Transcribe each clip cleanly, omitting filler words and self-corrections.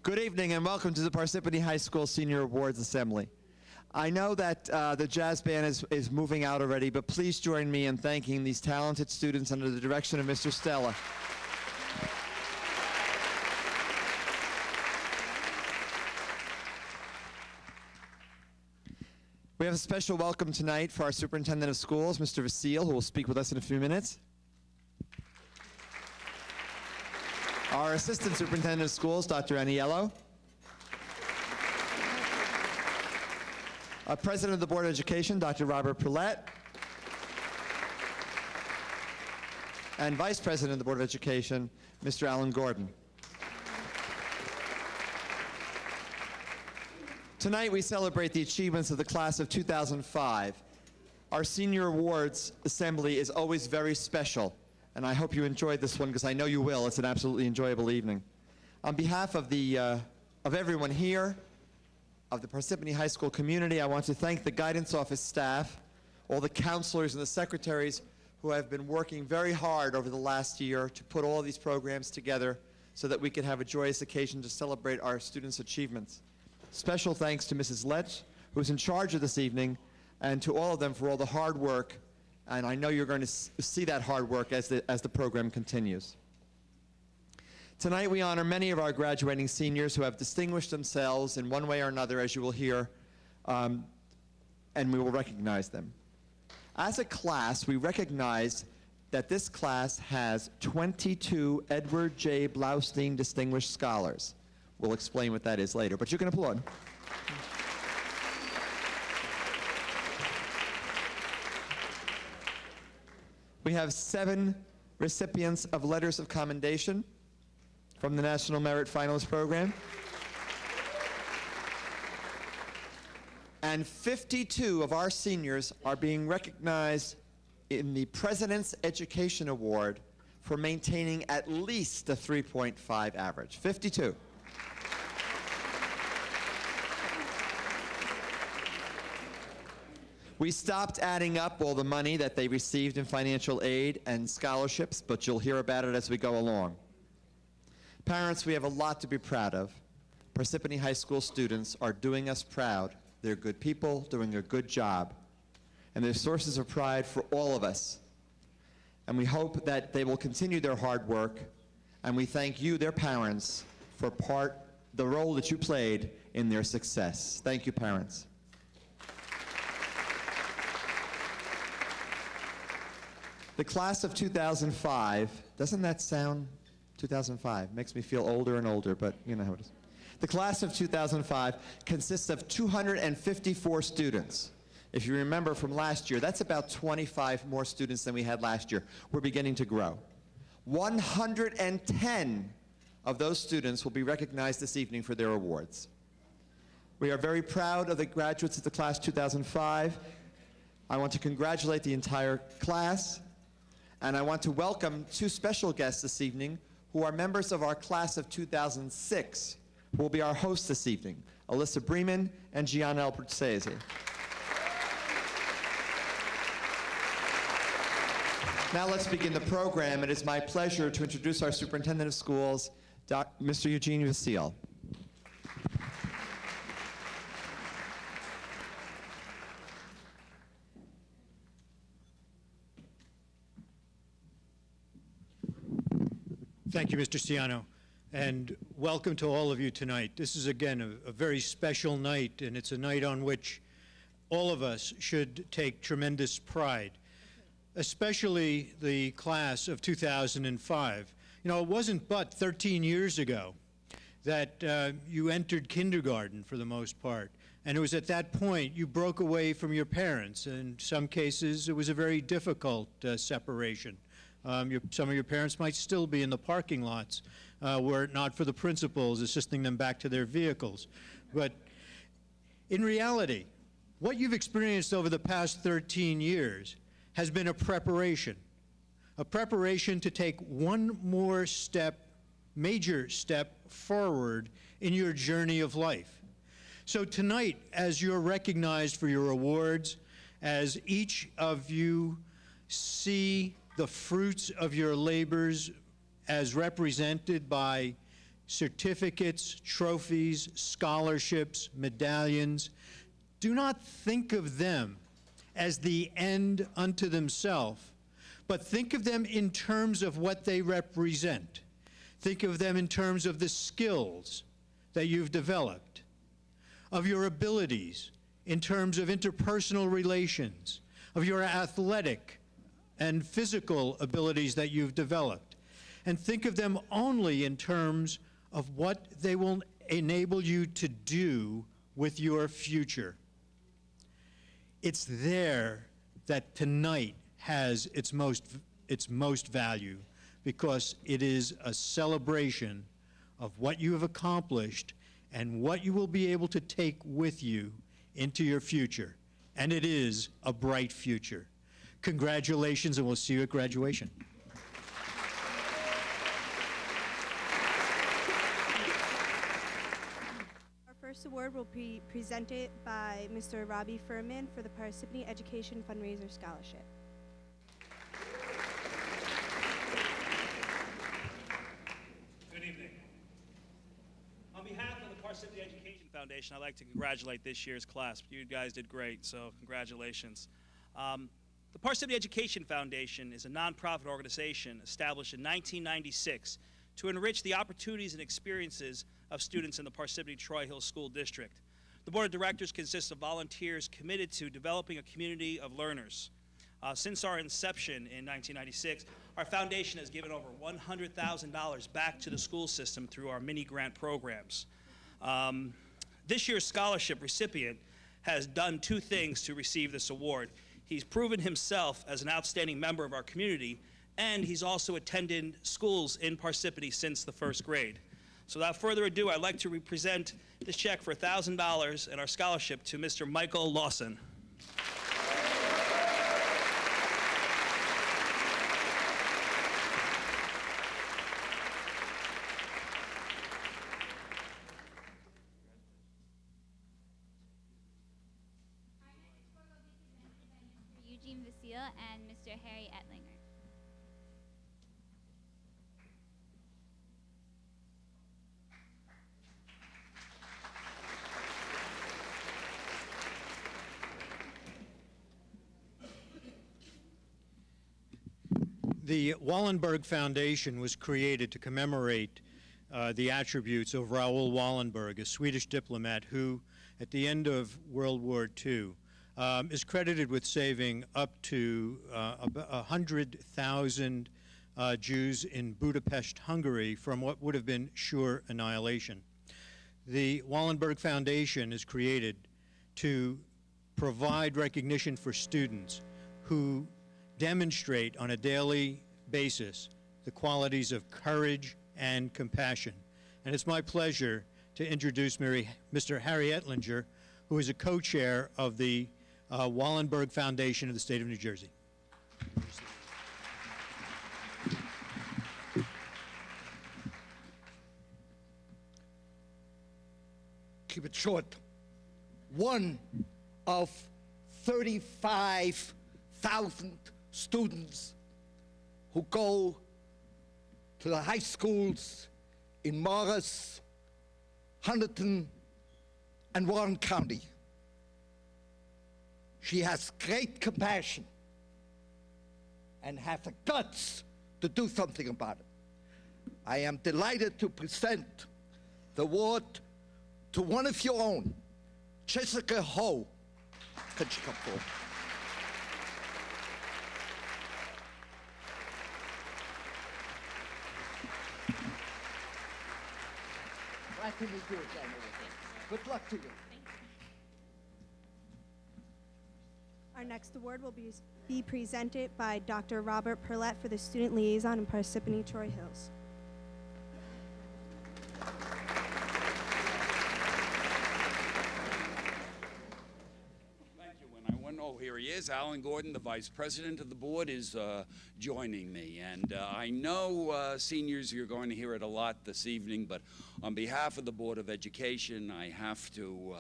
Good evening and welcome to the Parsippany High School Senior Awards Assembly. I know that the jazz band is moving out already, but please join me in thanking these talented students under the direction of Mr. Stella. We have a special welcome tonight for our Superintendent of Schools, Mr. Vasile, who will speak with us in a few minutes. Our Assistant Superintendent of Schools, Dr. Aniello. Our President of the Board of Education, Dr. Robert Poulet. And Vice President of the Board of Education, Mr. Alan Gordon. Tonight we celebrate the achievements of the class of 2005. Our Senior Awards Assembly is always very special, and I hope you enjoyed this one because I know you will. It's an absolutely enjoyable evening. On behalf of everyone here, of the Parsippany High School community, I want to thank the guidance office staff, all the counselors and the secretaries who have been working very hard over the last year to put all these programs together so that we could have a joyous occasion to celebrate our students' achievements. Special thanks to Mrs. Letch, who's in charge of this evening, and to all of them for all the hard work, and I know you're going to see that hard work as the program continues. Tonight we honor many of our graduating seniors who have distinguished themselves in one way or another, as you will hear, and we will recognize them. As a class, we recognize that this class has 22 Edward J. Blaustein Distinguished Scholars. We'll explain what that is later, but you can applaud. We have 7 recipients of letters of commendation from the National Merit Finalist Program. And 52 of our seniors are being recognized in the President's Education Award for maintaining at least a 3.5 average. 52. We stopped adding up all the money that they received in financial aid and scholarships, but you'll hear about it as we go along. Parents, we have a lot to be proud of. Parsippany High School students are doing us proud. They're good people, doing a good job. And they're sources of pride for all of us. And we hope that they will continue their hard work. And we thank you, their parents, for the role that you played in their success. Thank you, parents. The class of 2005, doesn't that sound 2005? Makes me feel older and older, but you know how it is. The class of 2005 consists of 254 students. If you remember from last year, that's about 25 more students than we had last year. We're beginning to grow. 110 of those students will be recognized this evening for their awards. We are very proud of the graduates of the class 2005. I want to congratulate the entire class. And I want to welcome 2 special guests this evening who are members of our class of 2006, who will be our hosts this evening, Alyssa Bremen and Gianna Albertsese. Now let's begin the program. It is my pleasure to introduce our Superintendent of Schools, Mr. Eugene Vasile. Thank you, Mr. Ciano, and welcome to all of you tonight. This is, again, a very special night, and it's a night on which all of us should take tremendous pride, especially the class of 2005. You know, it wasn't but 13 years ago that you entered kindergarten for the most part, and it was at that point you broke away from your parents. In some cases, it was a very difficult separation. Some of your parents might still be in the parking lots were it not for the principals assisting them back to their vehicles. But in reality, what you've experienced over the past 13 years has been a preparation to take one more step, major step forward in your journey of life. So tonight, as you're recognized for your awards, as each of you see the fruits of your labors as represented by certificates, trophies, scholarships, medallions. Do not think of them as the end unto themselves, but think of them in terms of what they represent. Think of them in terms of the skills that you've developed, of your abilities in terms of interpersonal relations, of your athletic and physical abilities that you've developed. And think of them only in terms of what they will enable you to do with your future. It's there that tonight has its most value, because it is a celebration of what you have accomplished and what you will be able to take with you into your future. And it is a bright future. Congratulations, and we'll see you at graduation. Our first award will be presented by Mr. Robbie Fuhrman for the Parsippany Education Fundraiser Scholarship. Good evening. On behalf of the Parsippany Education Foundation, I'd like to congratulate this year's class. You guys did great, so congratulations. The Parsippany Education Foundation is a nonprofit organization established in 1996 to enrich the opportunities and experiences of students in the Parsippany-Troy Hill School District. The board of directors consists of volunteers committed to developing a community of learners. Since our inception in 1996, our foundation has given over $100,000 back to the school system through our mini grant programs. This year's scholarship recipient has done two things to receive this award. He's proven himself as an outstanding member of our community, and he's also attended schools in Parsippany since the first grade. So without further ado, I'd like to present this check for $1,000 and our scholarship to Mr. Michael Lawson. And Mr. Harry Ettlinger. The Wallenberg Foundation was created to commemorate the attributes of Raoul Wallenberg, a Swedish diplomat who, at the end of World War II, is credited with saving up to 100,000 Jews in Budapest, Hungary, from what would have been sure annihilation. The Wallenberg Foundation is created to provide recognition for students who demonstrate on a daily basis the qualities of courage and compassion. And it's my pleasure to introduce Mr. Harry Ettlinger, who is a co-chair of the Wallenberg Foundation of the state of New Jersey. Keep it short. One of 35,000 students who go to the high schools in Morris, Hunterdon, and Warren County. She has great compassion and has the guts to do something about it. I am delighted to present the award to one of your own, Jessica Ho. Could she come forward? Glad to meet you again. Good luck to you. Our next award will be presented by Dr. Robert Perlett for the Student Liaison in Parsippany Troy Hills. Thank you. And I want to know, here he is, Alan Gordon, the Vice President of the Board, is joining me. And I know, seniors, you're going to hear it a lot this evening, but on behalf of the Board of Education, I have to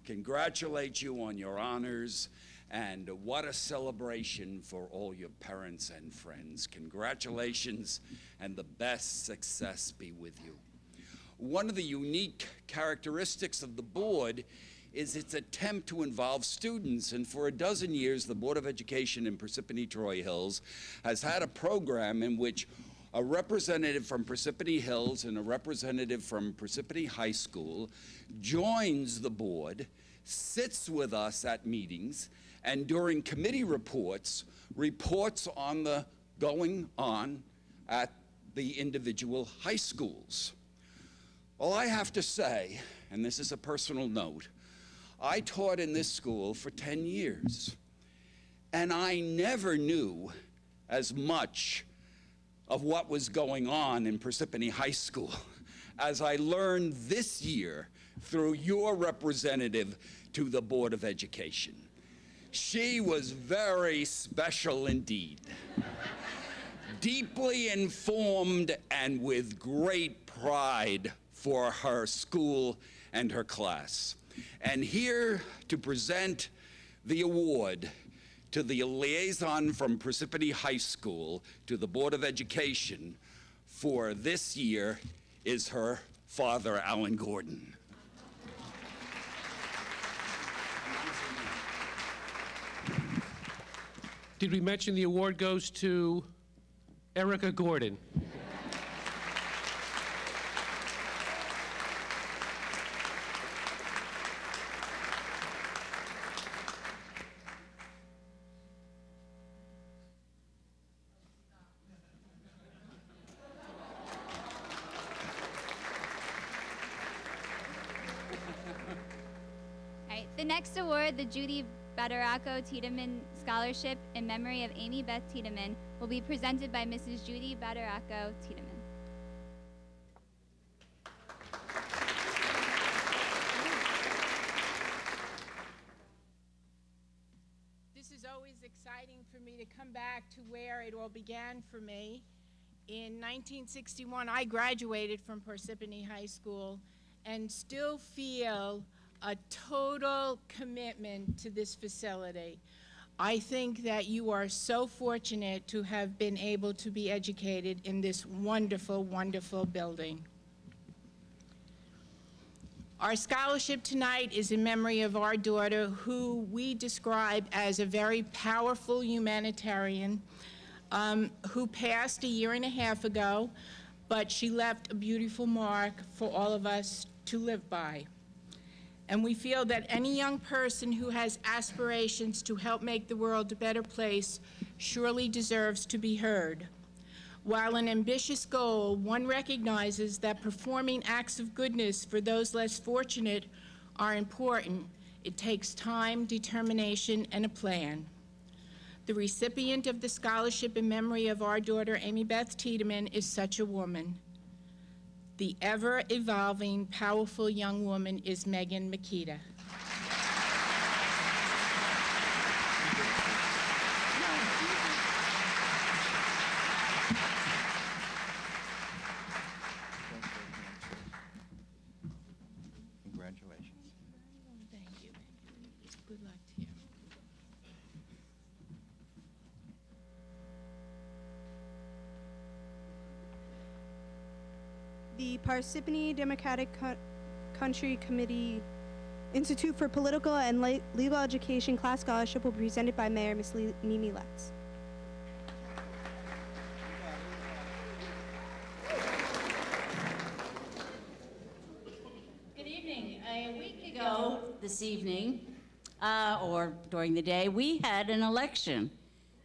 congratulate you on your honors. And what a celebration for all your parents and friends. Congratulations, and the best success be with you. one of the unique characteristics of the board is its attempt to involve students. And for a dozen years, the Board of Education in Parsippany Troy Hills has had a program in which a representative from Parsippany Hills and a representative from Parsippany High School joins the board, sits with us at meetings, and during committee reports on the going on at the individual high schools. Well, I have to say, and this is a personal note, I taught in this school for 10 years, and I never knew as much of what was going on in Parsippany High School as I learned this year through your representative to the Board of Education. She was very special indeed. Deeply informed and with great pride for her school and her class. And here to present the award to the liaison from Parsippany High School to the Board of Education for this year is her father, Alan Gordon. Did we mention the award goes to Erica Gordon? The next award, the Judy Badaracco Tiedemann Scholarship in memory of Amy Beth Tiedemann, will be presented by Mrs. Judy Badaracco Tiedemann. This is always exciting for me to come back to where it all began for me. In 1961, I graduated from Parsippany High School and still feel a total commitment to this facility. I think that you are so fortunate to have been able to be educated in this wonderful, wonderful building. Our scholarship tonight is in memory of our daughter, who we describe as a very powerful humanitarian, who passed a year and a half ago, but she left a beautiful mark for all of us to live by. And we feel that any young person who has aspirations to help make the world a better place surely deserves to be heard. While an ambitious goal, one recognizes that performing acts of goodness for those less fortunate are important. It takes time, determination, and a plan. The recipient of the scholarship in memory of our daughter, Amy Beth Tiedemann, is such a woman. The ever-evolving, powerful young woman is Megan Makita. Congratulations. Thank you. Good luck to you. The Parsippany Democratic Country Committee Institute for Political and Legal Education Class Scholarship will be presented by Mayor Ms. Mimi Letts. Good evening. A week ago this evening, or during the day, we had an election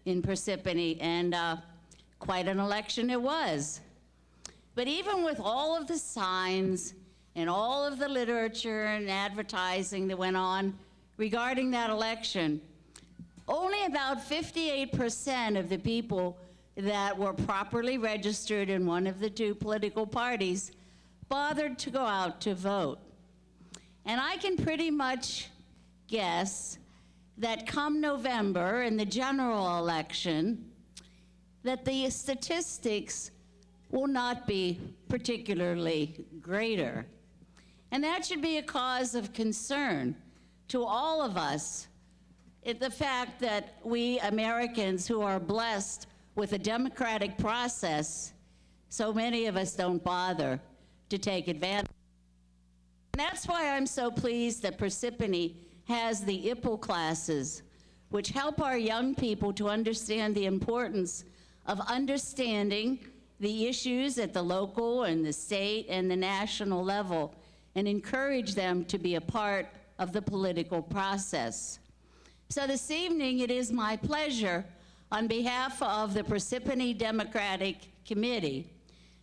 in Parsippany, and quite an election it was. But even with all of the signs and all of the literature and advertising that went on regarding that election, only about 58% of the people that were properly registered in one of the two political parties bothered to go out to vote. And I can pretty much guess that come November in the general election, that the statistics will not be particularly greater. And that should be a cause of concern to all of us. The fact that we Americans who are blessed with a democratic process, so many of us don't bother to take advantage. And that's why I'm so pleased that Parsippany has the Ipple classes, which help our young people to understand the importance of understanding the issues at the local and the state and the national level, and encourage them to be a part of the political process. So this evening, it is my pleasure, on behalf of the Parsippany Democratic Committee,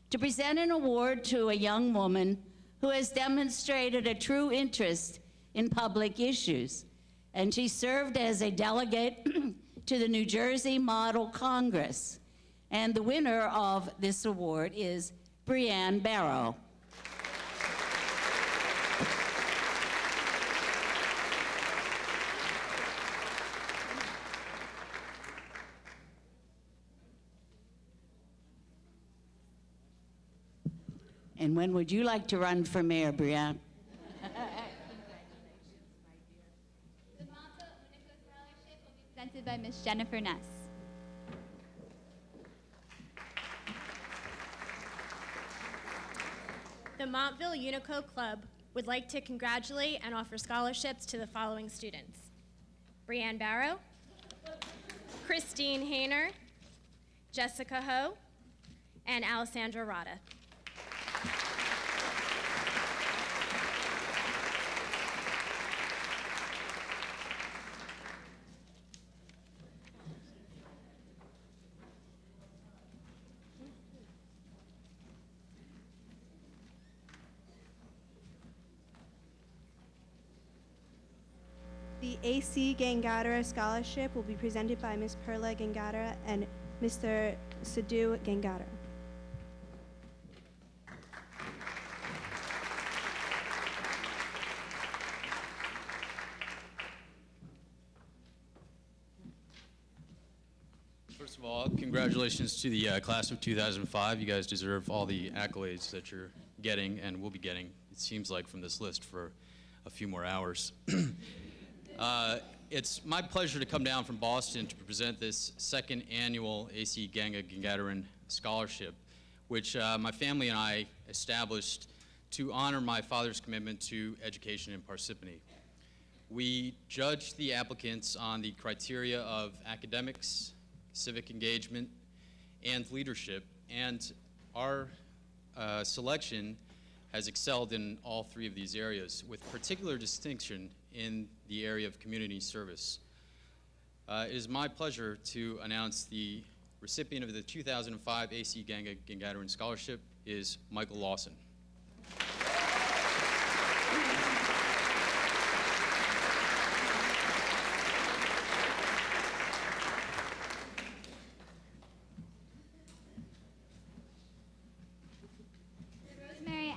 to present an award to a young woman who has demonstrated a true interest in public issues. And she served as a delegate to the New Jersey Model Congress. And the winner of this award is Brianne Barrow. And when would you like to run for mayor, Brianne? The Malta Unico Scholarship will be presented by Ms. Jennifer Ness. The Montville Unico Club would like to congratulate and offer scholarships to the following students: Brianne Barrow, Christine Hayner, Jessica Ho, and Alessandra Rada. The AC Gengadera Scholarship will be presented by Ms. Perla Gengadera and Mr. Sadhu Gengadera. First of all, congratulations to the class of 2005. You guys deserve all the accolades that you're getting and will be getting, it seems like, from this list for a few more hours. It's my pleasure to come down from Boston to present this second annual AC Gengadera Scholarship, which my family and I established to honor my father's commitment to education in Parsippany. We judged the applicants on the criteria of academics, civic engagement, and leadership, and our selection has excelled in all three of these areas, with particular distinction in the area of community service. It is my pleasure to announce the recipient of the 2005 AC Gengadera Scholarship is Michael Lawson.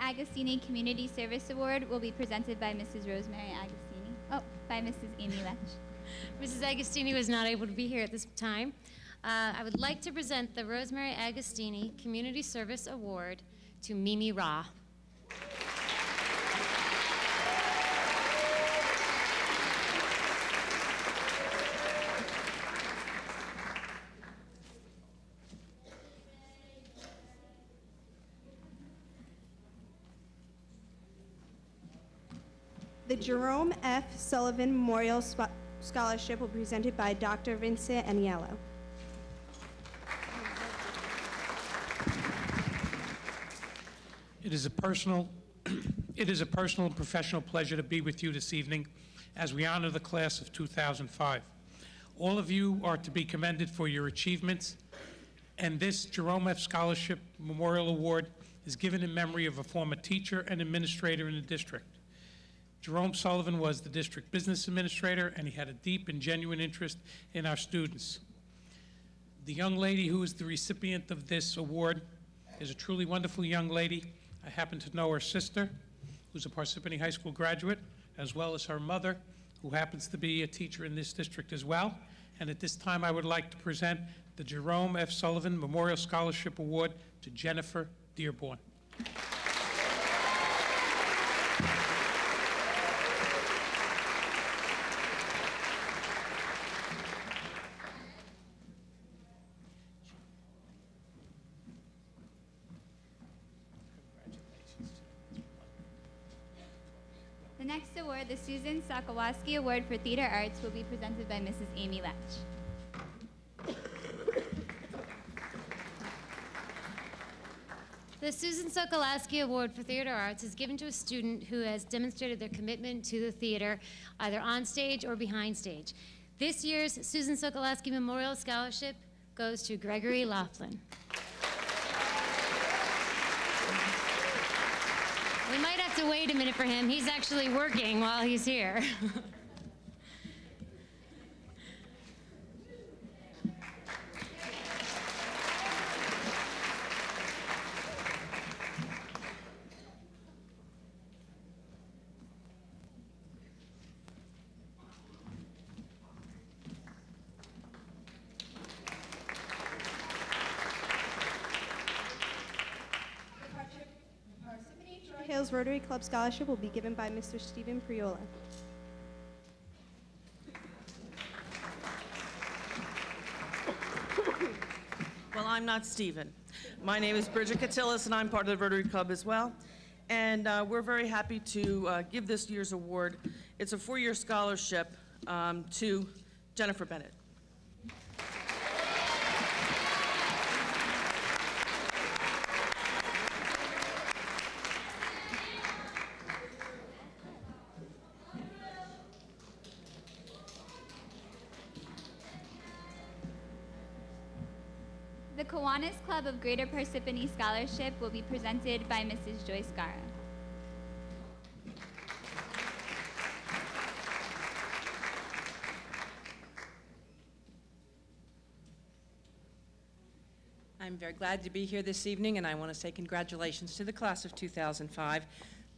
Agostini Community Service Award will be presented by Mrs. Rosemary Agostini. Oh, by Mrs. Amy Lech. Mrs. Agostini was not able to be here at this time. I would like to present the Rosemary Agostini Community Service Award to Mimi Ra. The Jerome F. Sullivan Memorial Scholarship will be presented by Dr. Vincent Aniello. It is a personal and professional pleasure to be with you this evening as we honor the class of 2005. All of you are to be commended for your achievements, and this Jerome F. Scholarship Memorial Award is given in memory of a former teacher and administrator in the district. Jerome Sullivan was the district business administrator, and he had a deep and genuine interest in our students. The young lady who is the recipient of this award is a truly wonderful young lady. I happen to know her sister, who's a Parsippany High School graduate, as well as her mother, who happens to be a teacher in this district as well. And at this time, I would like to present the Jerome F. Sullivan Memorial Scholarship Award to Jennifer Dearborn. Congratulations. next award, the Susan Sokolowski Award for Theater Arts, will be presented by Mrs. Amy Letch. The Susan Sokolowski Award for Theater Arts is given to a student who has demonstrated their commitment to the theater, either on stage or behind stage. This year's Susan Sokolowski Memorial Scholarship goes to Gregory Laughlin. We might have to wait a minute for him. He's actually working while he's here. Hills Rotary Club Scholarship will be given by Mr. Stephen Priola. Well, I'm not Stephen. My name is Bridget Catillus, and I'm part of the Rotary Club as well. And we're very happy to give this year's award. It's a 4-year scholarship to Jennifer Bennett. The Kiwanis Club of Greater Parsippany Scholarship will be presented by Mrs. Joy Scara. I'm very glad to be here this evening, and I want to say congratulations to the class of 2005.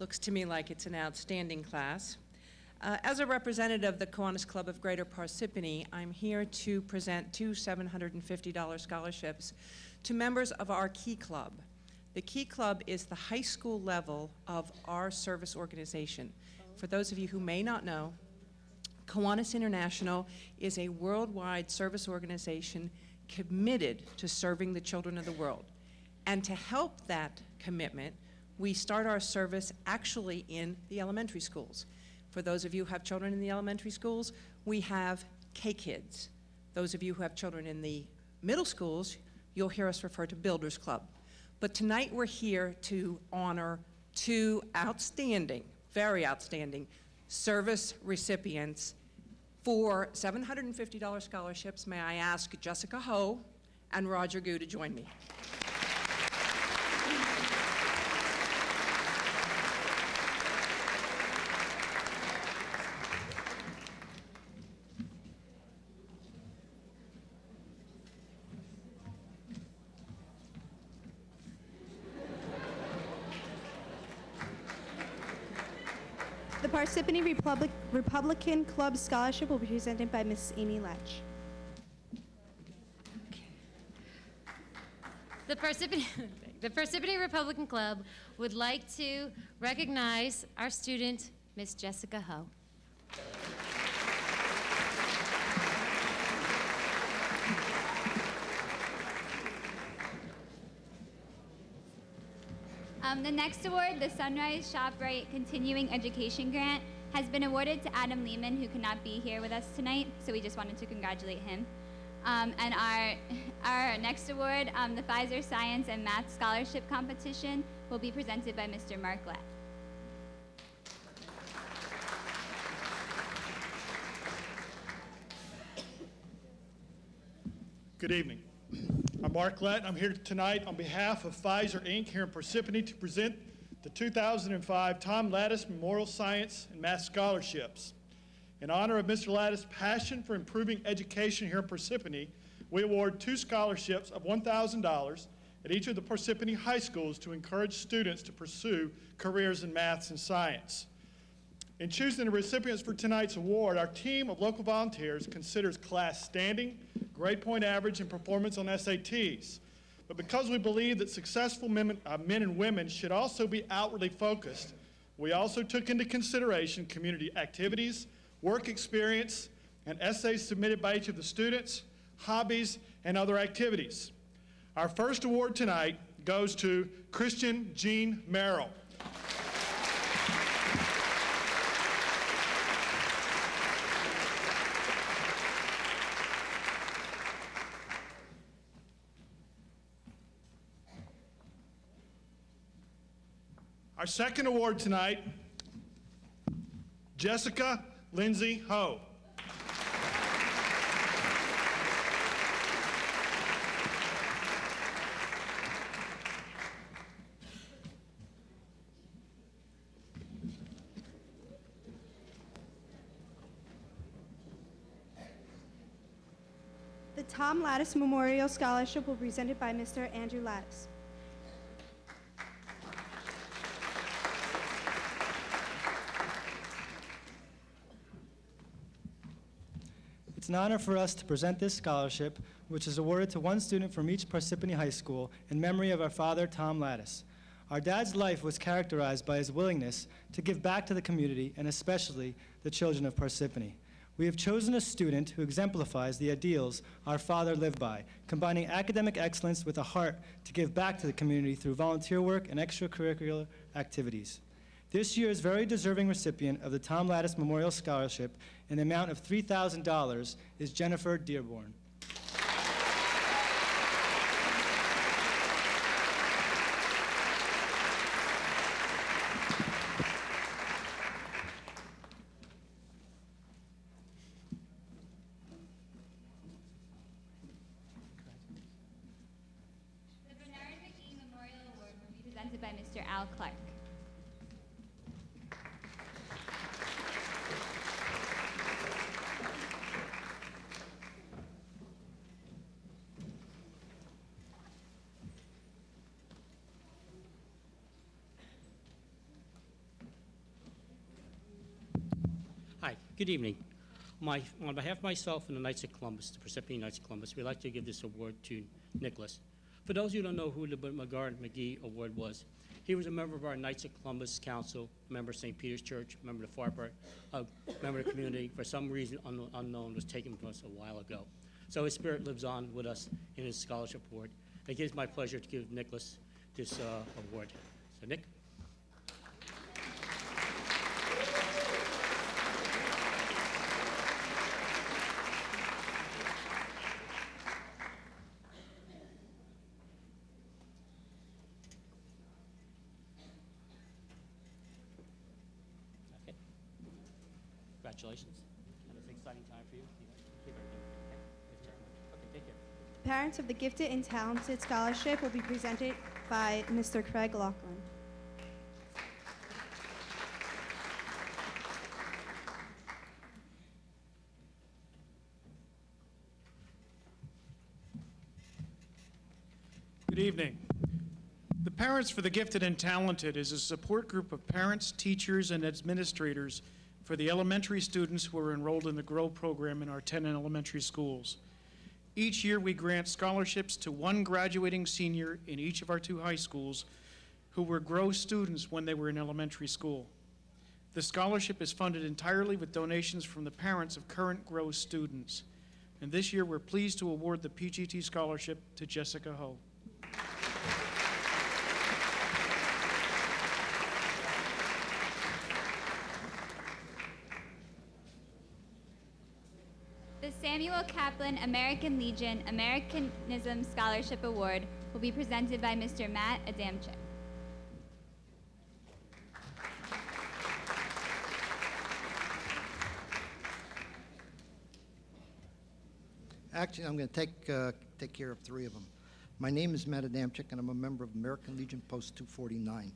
Looks to me like it's an outstanding class. As a representative of the Kiwanis Club of Greater Parsippany, I'm here to present 2 $750 scholarships to members of our Key Club. The Key Club is the high school level of our service organization. For those of you who may not know, Kiwanis International is a worldwide service organization committed to serving the children of the world. And to help that commitment, we start our service actually in the elementary schools. For those of you who have children in the elementary schools, we have K-Kids. Those of you who have children in the middle schools, you'll hear us refer to Builders Club. But tonight we're here to honor 2 outstanding, very outstanding, service recipients for $750 scholarships. May I ask Jessica Ho and Roger Gu to join me. The Parsippany Republican Club Scholarship will be presented by Ms. Amy Letch. The Persipany Republican Club would like to recognize our student, Miss Jessica Ho. The next award, the Sunrise ShopRite Continuing Education Grant, has been awarded to Adam Lehman, who could not be here with us tonight, so we just wanted to congratulate him. And our next award, the Pfizer Science and Math Scholarship Competition, will be presented by Mr. Mark Lett. Good evening. I'm Mark Lett. I'm here tonight on behalf of Pfizer, Inc. here in Parsippany to present the 2005 Tom Lattice Memorial Science and Math Scholarships. In honor of Mr. Lattice's passion for improving education here in Parsippany, we award 2 scholarships of $1,000 at each of the Parsippany high schools to encourage students to pursue careers in maths and science. In choosing the recipients for tonight's award, our team of local volunteers considers class standing, grade point average, and performance on SATs. But because we believe that successful men and women should also be outwardly focused, we also took into consideration community activities, work experience, and essays submitted by each of the students, hobbies, and other activities. Our first award tonight goes to Christian Jean Merrill. Our second award tonight, Jessica Lindsay Ho. The Tom Lattice Memorial Scholarship will be presented by Mr. Andrew Lattice. It's an honor for us to present this scholarship, which is awarded to one student from each Parsippany High School in memory of our father, Tom Lattice. Our dad's life was characterized by his willingness to give back to the community and especially the children of Parsippany. We have chosen a student who exemplifies the ideals our father lived by, combining academic excellence with a heart to give back to the community through volunteer work and extracurricular activities. This year's very deserving recipient of the Tom Lattice Memorial Scholarship in the amount of $3,000 is Jennifer Dearborn. By Mr. Al Clark. Hi, good evening. On behalf of myself and the Knights of Columbus, the Parsippany Knights of Columbus, we'd like to give this award to Nicholas. For those of you who don't know who the McGarrett-McGee Award was, he was a member of our Knights of Columbus Council, a member of St. Peter's Church, a member of the Far Part, a member of the community. For some reason unknown, was taken from us a while ago. So his spirit lives on with us in his scholarship award. It gives my pleasure to give Nicholas this award. So Nick. Congratulations. And it's an exciting time for you. Keep everything. Okay, take care. Parents of the Gifted and Talented Scholarship will be presented by Mr. Craig Laughlin. Good evening. The Parents for the Gifted and Talented is a support group of parents, teachers, and administrators for the elementary students who are enrolled in the GROW program in our 10 elementary schools. Each year we grant scholarships to one graduating senior in each of our 2 high schools who were GROW students when they were in elementary school. The scholarship is funded entirely with donations from the parents of current GROW students. And this year we're pleased to award the PGT scholarship to Jessica Ho. The Samuel Kaplan American Legion Americanism Scholarship Award will be presented by Mr. Matt Adamczyk. Actually, I'm going to take care of 3 of them. My name is Matt Adamczyk, and I'm a member of American Legion Post 249.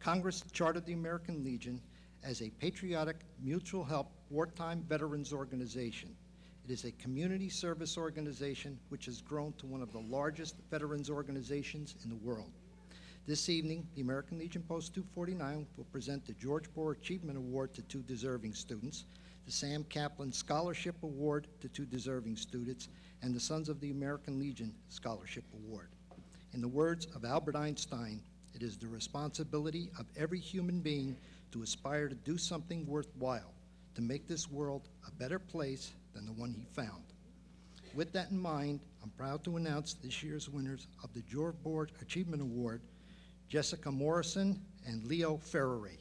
Congress chartered the American Legion as a patriotic, mutual help, wartime veterans organization. It is a community service organization which has grown to one of the largest veterans organizations in the world. This evening, the American Legion Post 249 will present the George Bohr Achievement Award to 2 deserving students, the Sam Kaplan Scholarship Award to 2 deserving students, and the Sons of the American Legion Scholarship Award. In the words of Albert Einstein, it is the responsibility of every human being to aspire to do something worthwhile, to make this world a better place than the one he found. With that in mind, I'm proud to announce this year's winners of the George Bohr Achievement Award, Jessica Morrison and Leo Ferrari.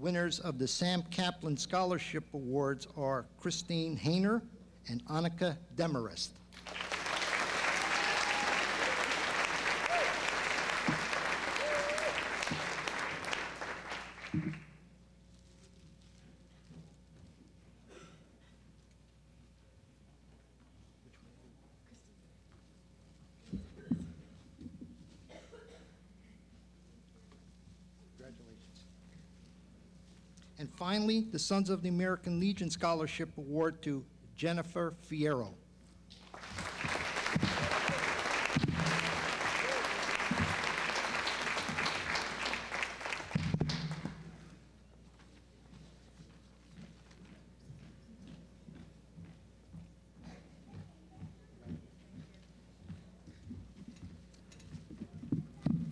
winners of the Sam Kaplan Scholarship Awards are Christine Hayner and Annika Demarest. And finally, the Sons of the American Legion Scholarship Award to Jennifer Fierro.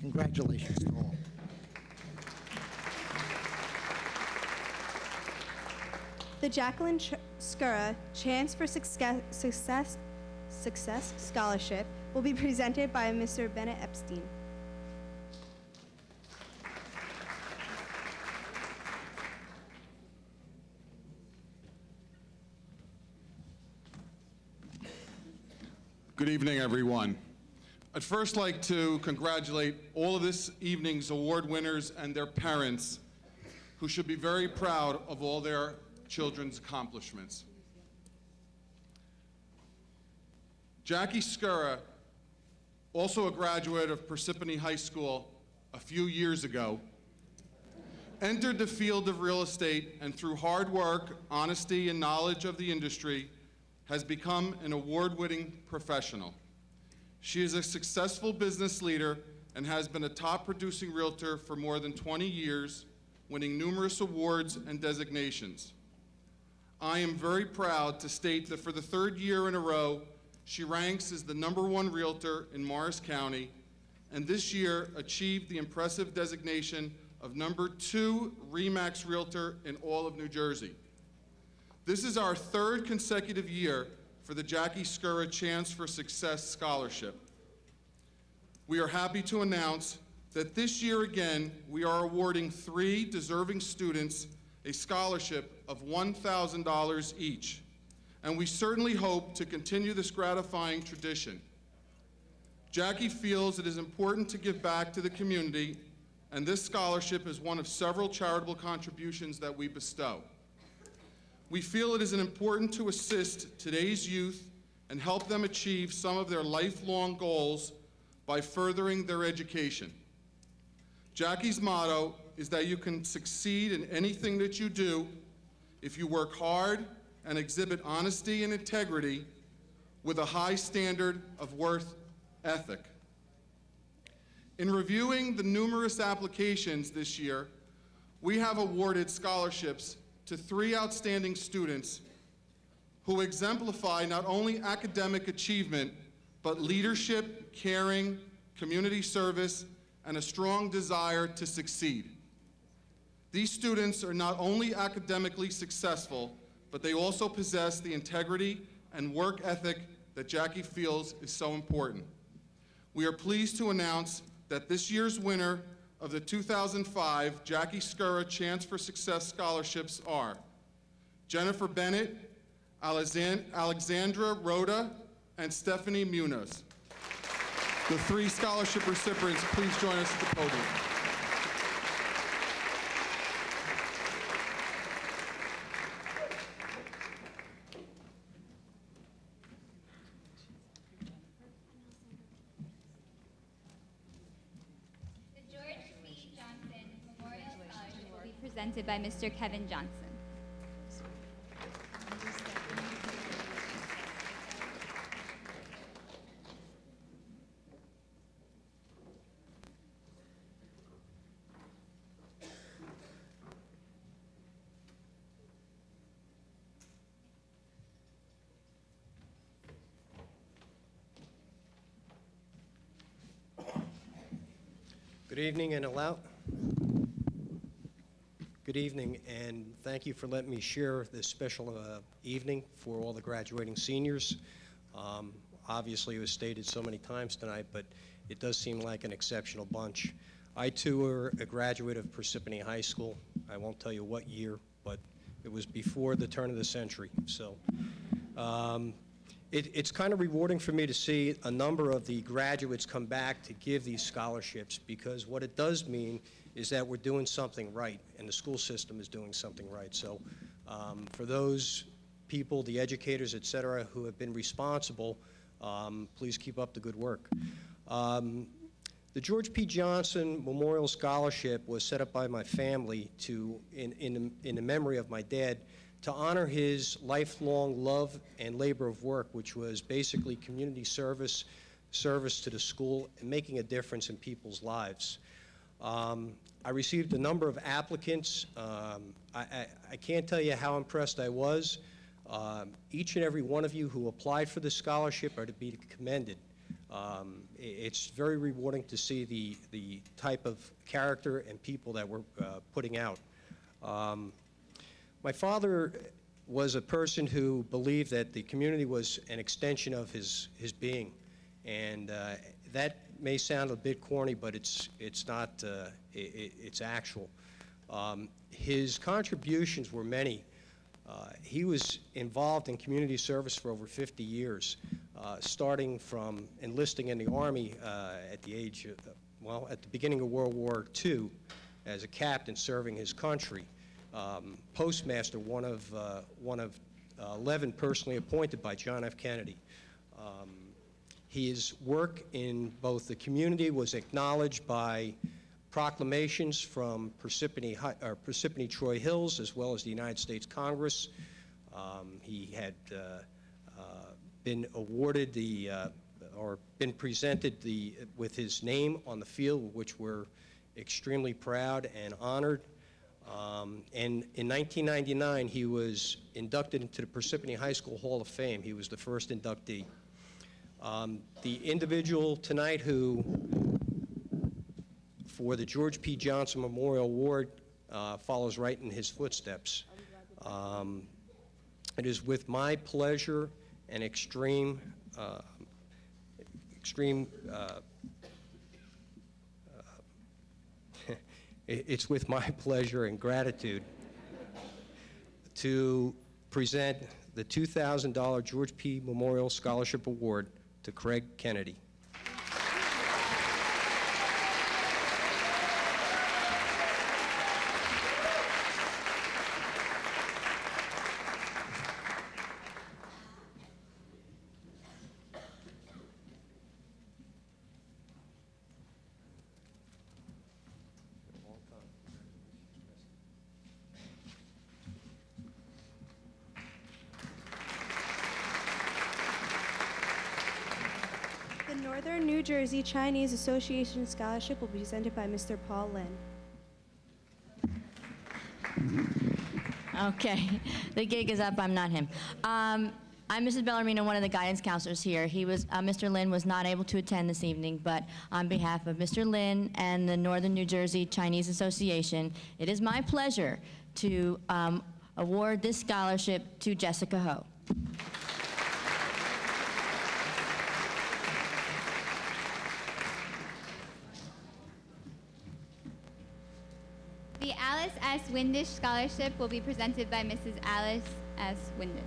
Congratulations to all. The Jacqueline Scara Chance for Success Scholarship will be presented by Mr. Bennett Epstein. Good evening, everyone. I'd first like to congratulate all of this evening's award winners and their parents, who should be very proud of all their children's accomplishments. Jackie Scara, also a graduate of Parsippany High School a few years ago, entered the field of real estate and through hard work, honesty, and knowledge of the industry has become an award-winning professional. She is a successful business leader and has been a top producing realtor for more than 20 years, winning numerous awards and designations. I am very proud to state that for the third year in a row, she ranks as the #1 realtor in Morris County, and this year achieved the impressive designation of #2 RE/MAX realtor in all of New Jersey. This is our third consecutive year for the Jackie Scara Chance for Success Scholarship. We are happy to announce that this year again, we are awarding 3 deserving students a scholarship of $1,000 each, and we certainly hope to continue this gratifying tradition. Jackie feels it is important to give back to the community, and this scholarship is one of several charitable contributions that we bestow. We feel it is important to assist today's youth and help them achieve some of their lifelong goals by furthering their education. Jackie's motto is that you can succeed in anything that you do if you work hard and exhibit honesty and integrity with a high standard of work ethic. In reviewing the numerous applications this year, we have awarded scholarships to 3 outstanding students who exemplify not only academic achievement, but leadership, caring, community service, and a strong desire to succeed. These students are not only academically successful, but they also possess the integrity and work ethic that Jackie feels is so important. We are pleased to announce that this year's winner of the 2005 Jackie Scara Chance for Success scholarships are Jennifer Bennett, Alexandra Rhoda, and Stephanie Munoz. The 3 scholarship recipients, please join us at the podium. Presented by Mr. Kevin Johnson. Good evening and allow. Good evening, and thank you for letting me share this special evening for all the graduating seniors. Obviously, it was stated so many times tonight, but it does seem like an exceptional bunch. I, too, are a graduate of Parsippany High School. I won't tell you what year, but it was before the turn of the century. So it's kind of rewarding for me to see a number of the graduates come back to give these scholarships, because what it does mean is that we're doing something right, and the school system is doing something right. So for those people, the educators, et cetera, who have been responsible, please keep up the good work. The George P. Johnson Memorial Scholarship was set up by my family in the memory of my dad, to honor his lifelong love and labor of work, which was basically community service to the school, and making a difference in people's lives. I received a number of applicants. I can't tell you how impressed I was. Each and every one of you who applied for this scholarship are to be commended. It's very rewarding to see the type of character and people that we're putting out. My father was a person who believed that the community was an extension of his being, and that may sound a bit corny, but it's not. It's actual. His contributions were many. He was involved in community service for over 50 years, starting from enlisting in the Army at the age of, well, at the beginning of World War II as a captain serving his country. Postmaster, one of 11 personally appointed by John F. Kennedy. His work in both the community was acknowledged by proclamations from Parsippany Troy Hills, as well as the United States Congress. He had been awarded or been presented with his name on the field, which we're extremely proud and honored. And in 1999, he was inducted into the Parsippany High School Hall of Fame. He was the first inductee. The individual tonight who, for the George P. Johnson Memorial Award, follows right in his footsteps. It is with my pleasure and it's with my pleasure and gratitude to present the $2,000 George P. Memorial Scholarship Award to Craig Kennedy. Northern New Jersey Chinese Association Scholarship will be presented by Mr. Paul Lin. Okay, the gig is up. I'm not him. I'm Mrs. Bellarmino, one of the guidance counselors here. Mr. Lin was not able to attend this evening, but on behalf of Mr. Lin and the Northern New Jersey Chinese Association, it is my pleasure to award this scholarship to Jessica Ho. The Alice S. Windish Scholarship will be presented by Mrs. Alice S. Windish.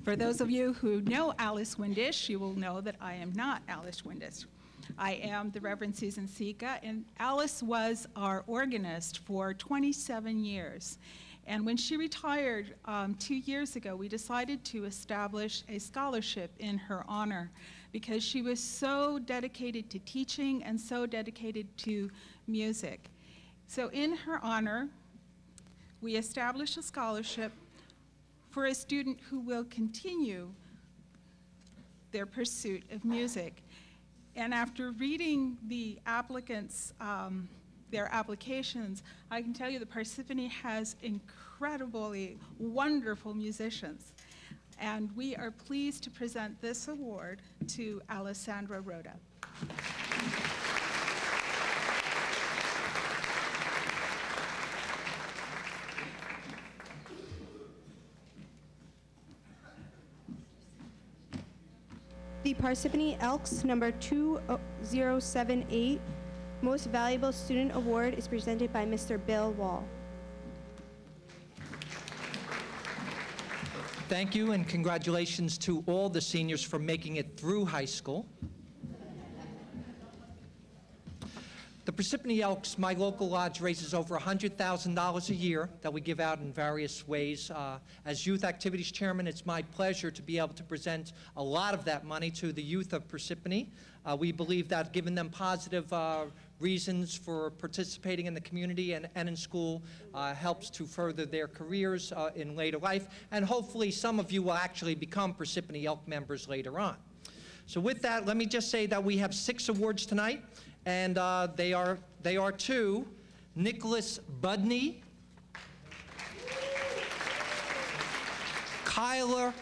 For those of you who know Alice Windish, you will know that I am not Alice Windish. I am the Reverend Susan Sika, and Alice was our organist for 27 years. And when she retired 2 years ago, we decided to establish a scholarship in her honor because she was so dedicated to teaching and so dedicated to music. So in her honor, we established a scholarship for a student who will continue their pursuit of music. And after reading the applicants' their applications, I can tell you that Parsippany has incredibly wonderful musicians. And we are pleased to present this award to Alessandra Rhoda. The Parsippany Elks number 2078 Most Valuable Student Award is presented by Mr. Bill Wall. Thank you, and congratulations to all the seniors for making it through high school. The Parsippany Elks, my local lodge, raises over $100,000 a year that we give out in various ways. As Youth Activities Chairman, it's my pleasure to be able to present a lot of that money to the youth of Parsippany. We believe that giving them positive reasons for participating in the community and in school helps to further their careers in later life, and hopefully some of you will actually become Parsippany Elk members later on. So with that, let me just say that we have 6 awards tonight, and they are to Nicholas Budney, Kyler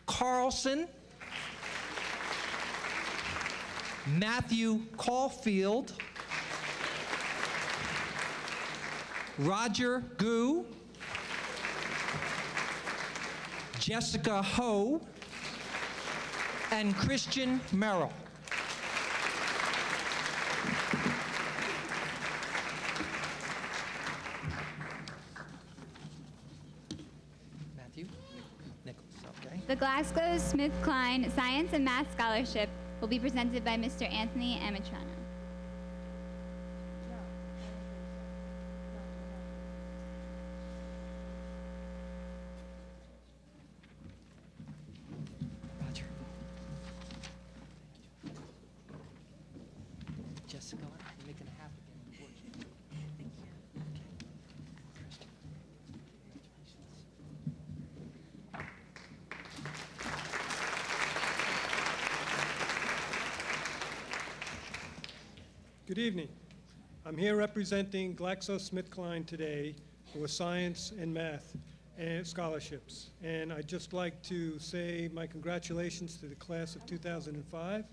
Carlson, Matthew Caulfield, Roger Gu, Jessica Ho, and Christian Merrill. Matthew? Nicholas, okay. The Glasgow Smith Klein Science and Math Scholarship will be presented by Mr. Anthony Amatrano. Roger. Jessica, you're making it happen again, unfortunately. Thank you. Okay. Christian, Good evening. I'm here representing GlaxoSmithKline today for science and math and scholarships. And I'd just like to say my congratulations to the class of 2005.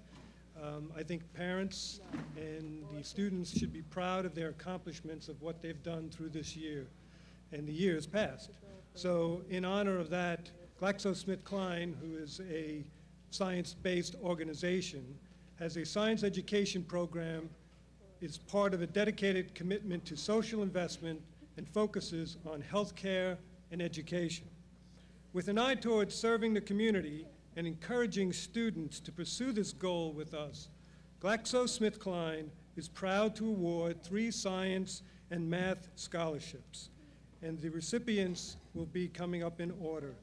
I think parents and the students should be proud of their accomplishments of what they've done through this year and the years past. So in honor of that, GlaxoSmithKline, who is a science-based organization, has a science education program, is part of a dedicated commitment to social investment and focuses on healthcare and education. With an eye towards serving the community and encouraging students to pursue this goal with us, GlaxoSmithKline is proud to award 3 science and math scholarships, and the recipients will be coming up in order.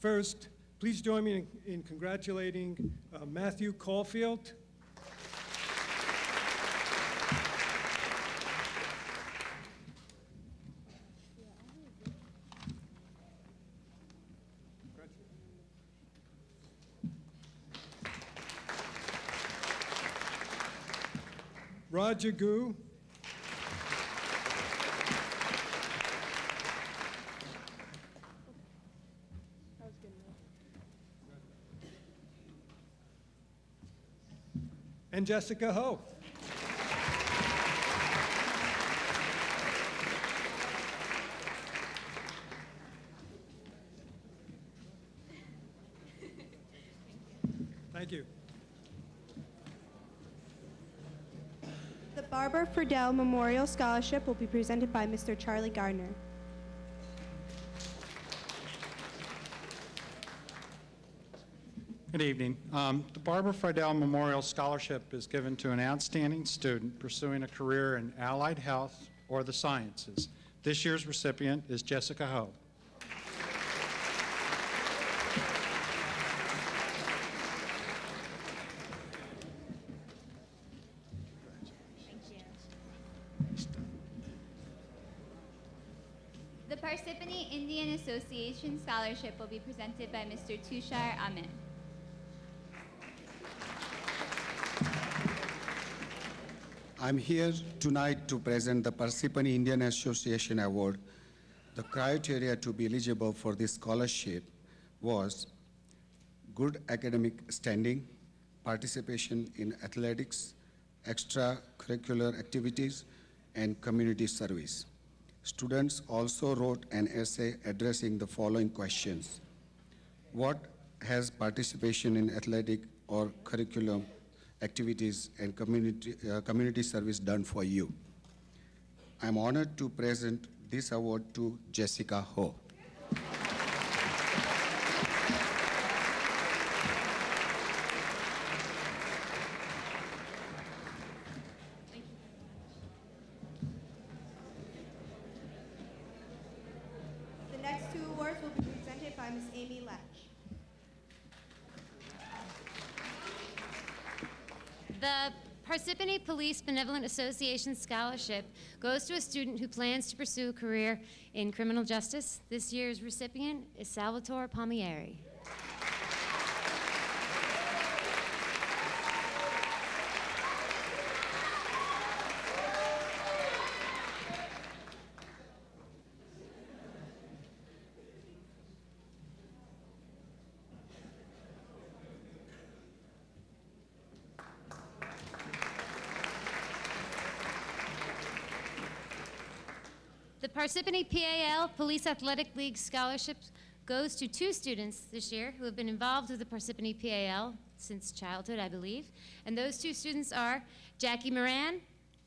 First, please join me in congratulating Matthew Caulfield, Roger Gu, and Jessica Ho. Thank you. The Barbara Freydel Memorial Scholarship will be presented by Mr. Charlie Gardner. Good evening. The Barbara Freydel Memorial Scholarship is given to an outstanding student pursuing a career in allied health or the sciences. This year's recipient is Jessica Ho. The Parsippany Indian Association Scholarship will be presented by Mr. Tushar Amin. I'm here tonight to present the Parsippany Indian Association Award. The criteria to be eligible for this scholarship was good academic standing, participation in athletics, extracurricular activities, and community service. Students also wrote an essay addressing the following questions. What has participation in athletic or curriculum, activities, and community service done for you. I'm honored to present this award to Jessica Ho. The next two awards will be presented by Ms. Amy Latch. The Parsippany Police Benevolent Association Scholarship goes to a student who plans to pursue a career in criminal justice. This year's recipient is Salvatore Palmieri. The Parsippany PAL Police Athletic League Scholarship goes to two students this year who have been involved with the Parsippany PAL since childhood, I believe. And those two students are Jackie Moran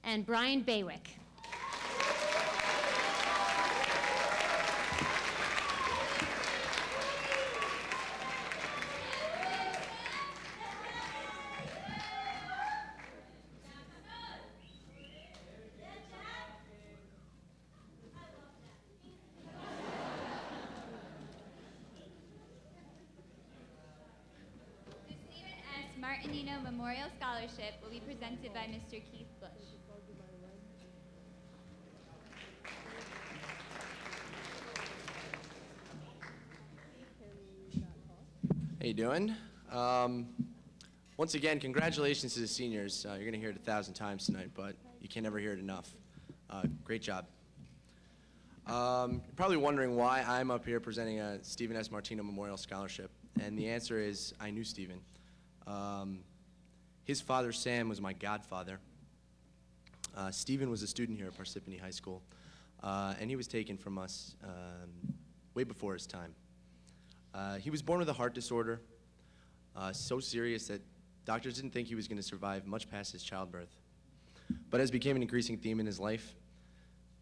and Brian Baywick. Martino Memorial Scholarship will be presented by Mr. Keith Bush. How you doing? Once again, congratulations to the seniors. You're going to hear it 1,000 times tonight, but you can never hear it enough. Great job. You're probably wondering why I'm up here presenting a Stephen S. Martino Memorial Scholarship, and the answer is I knew Stephen. His father, Sam, was my godfather. Stephen was a student here at Parsippany High School, and he was taken from us way before his time. He was born with a heart disorder, so serious that doctors didn't think he was going to survive much past his childbirth. But as became an increasing theme in his life,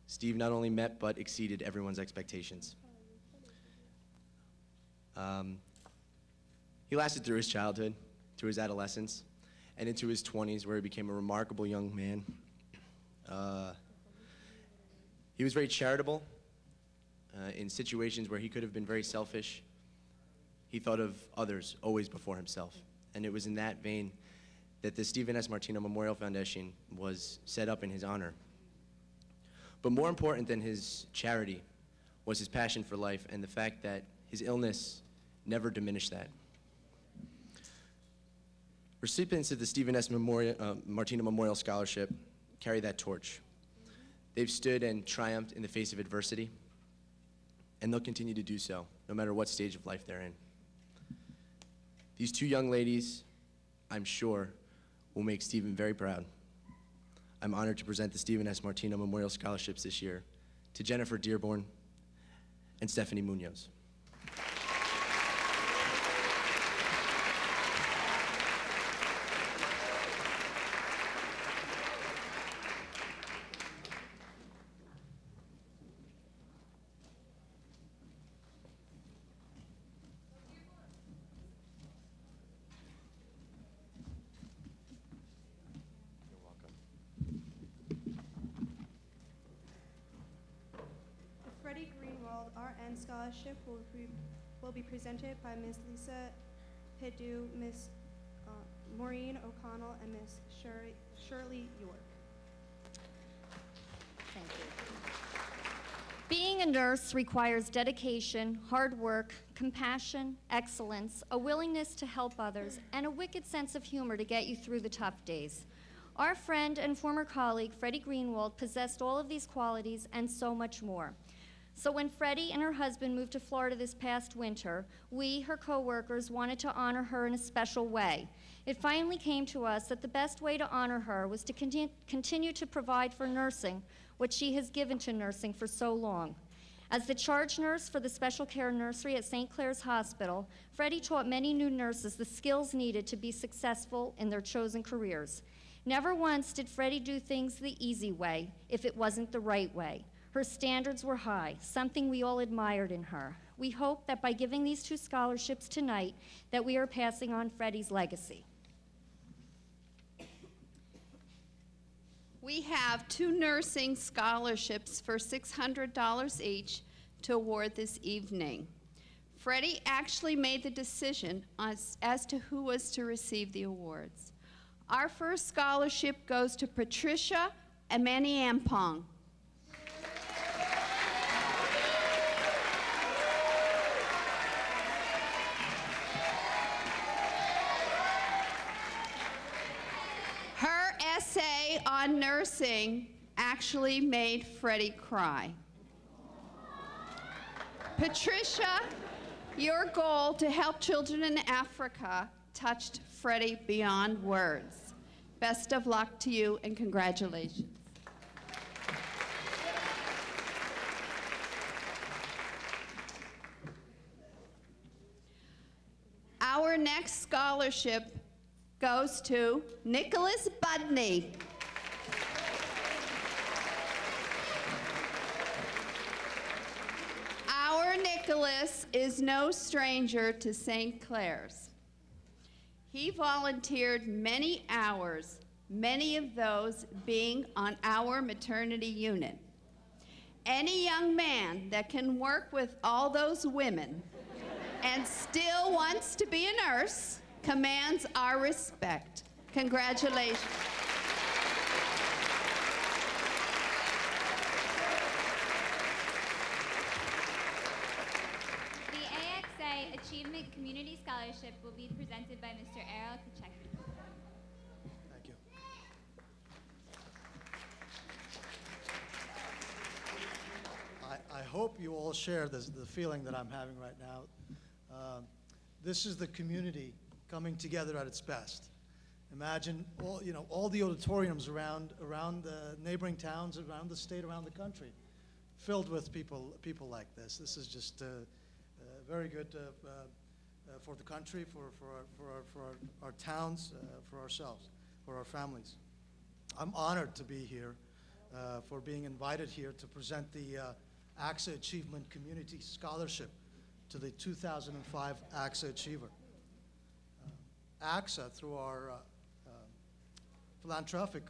Steve not only met but exceeded everyone's expectations. He lasted through his childhood, through his adolescence, and into his 20s, where he became a remarkable young man. He was very charitable in situations where he could have been very selfish. He thought of others always before himself. And it was in that vein that the Stephen S. Martino Memorial Foundation was set up in his honor. But more important than his charity was his passion for life and the fact that his illness never diminished that. Recipients of the Stephen S. Martino Memorial Scholarship carry that torch. They've stood and triumphed in the face of adversity, and they'll continue to do so, no matter what stage of life they're in. These two young ladies, I'm sure, will make Stephen very proud. I'm honored to present the Stephen S. Martino Memorial Scholarships this year to Jennifer Dearborn and Stephanie Munoz. RN Scholarship will be presented by Ms. Lisa Pidu, Ms. Maureen O'Connell, and Ms. Shirley York. Thank you. Being a nurse requires dedication, hard work, compassion, excellence, a willingness to help others, and a wicked sense of humor to get you through the tough days. Our friend and former colleague, Freddie Greenwald, possessed all of these qualities and so much more. So when Freddie and her husband moved to Florida this past winter, we, her co-workers, wanted to honor her in a special way. It finally came to us that the best way to honor her was to continue to provide for nursing what she has given to nursing for so long. As the charge nurse for the special care nursery at St. Clair's Hospital, Freddie taught many new nurses the skills needed to be successful in their chosen careers. Never once did Freddie do things the easy way if it wasn't the right way. Her standards were high, something we all admired in her. We hope that by giving these 2 scholarships tonight, that we are passing on Freddie's legacy. We have 2 nursing scholarships for $600 each to award this evening. Freddie actually made the decision as to who was to receive the awards. Our first scholarship goes to Patricia Amaniampong. Her essay on nursing actually made Freddie cry. Patricia, your goal to help children in Africa touched Freddie beyond words. Best of luck to you and congratulations. Our next scholarship goes to Nicholas Budney. Our Nicholas is no stranger to St. Clair's. He volunteered many hours, many of those being on our maternity unit. Any young man that can work with all those women and still wants to be a nurse commands our respect. Congratulations. The AXA Achievement Community Scholarship will be presented by Mr. Errol Kachecki. Thank you. I hope you all share the feeling that I'm having right now. This is the community coming together at its best. Imagine all the auditoriums around the neighboring towns, around the state, around the country, filled with people like this. This is just very good for the country, for our towns, for ourselves, for our families. I'm honored to be here, for being invited here to present the AXA Achievement Community Scholarship to the 2005 AXA Achiever. AXA, through our philanthropic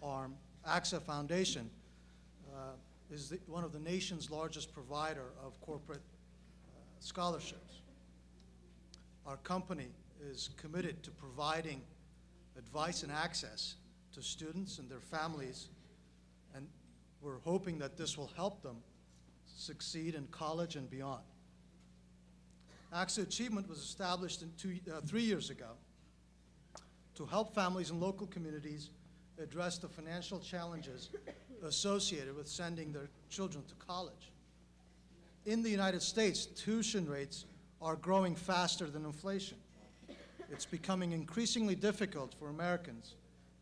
arm, AXA Foundation, is one of the nation's largest provider of corporate scholarships. Our company is committed to providing advice and access to students and their families, and we're hoping that this will help them succeed in college and beyond. AXA Achievement was established 3 years ago to help families in local communities address the financial challenges associated with sending their children to college. In the United States, tuition rates are growing faster than inflation. It's becoming increasingly difficult for Americans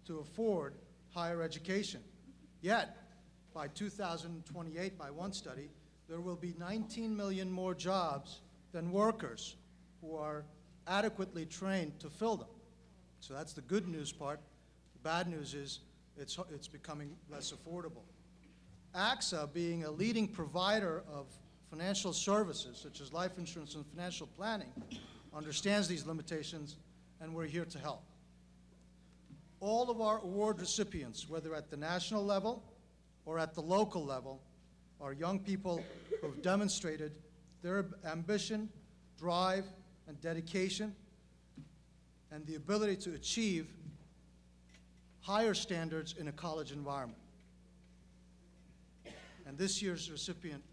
to afford higher education. Yet, by 2028, by one study, there will be 19 million more jobs than workers who are adequately trained to fill them. So that's the good news part. The bad news is it's becoming less affordable. AXA, being a leading provider of financial services, such as life insurance and financial planning, understands these limitations, and we're here to help. All of our award recipients, whether at the national level or at the local level, are young people who've demonstrated their ambition, drive, and dedication, and the ability to achieve higher standards in a college environment. And this year's recipient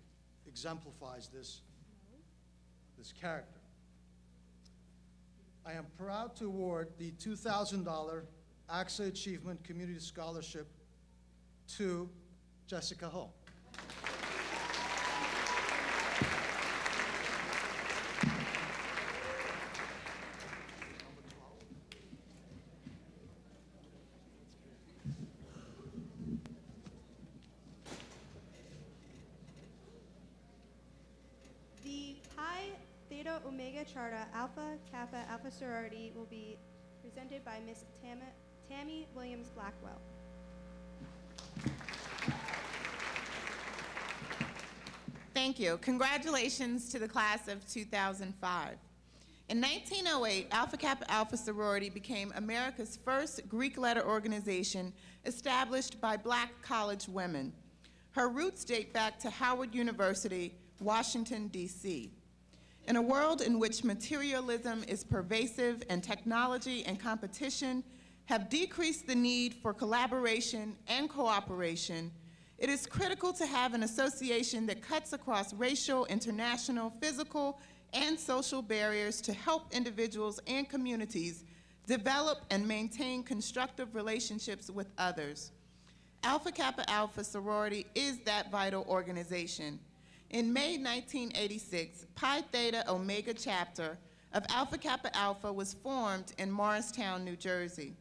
exemplifies this character. I am proud to award the $2,000 AXA Achievement Community Scholarship to Jessica Ho. Theta Omega Charta Alpha Kappa Alpha Sorority will be presented by Miss Tammy Williams Blackwell. Thank you. Congratulations to the class of 2005. In 1908, Alpha Kappa Alpha Sorority became America's first Greek letter organization established by black college women. Her roots date back to Howard University, Washington, D.C. In a world in which materialism is pervasive and technology and competition have decreased the need for collaboration and cooperation, it is critical to have an association that cuts across racial, international, physical, and social barriers to help individuals and communities develop and maintain constructive relationships with others. Alpha Kappa Alpha Sorority is that vital organization. In May 1986, Pi Theta Omega Chapter of Alpha Kappa Alpha was formed in Morristown, New Jersey.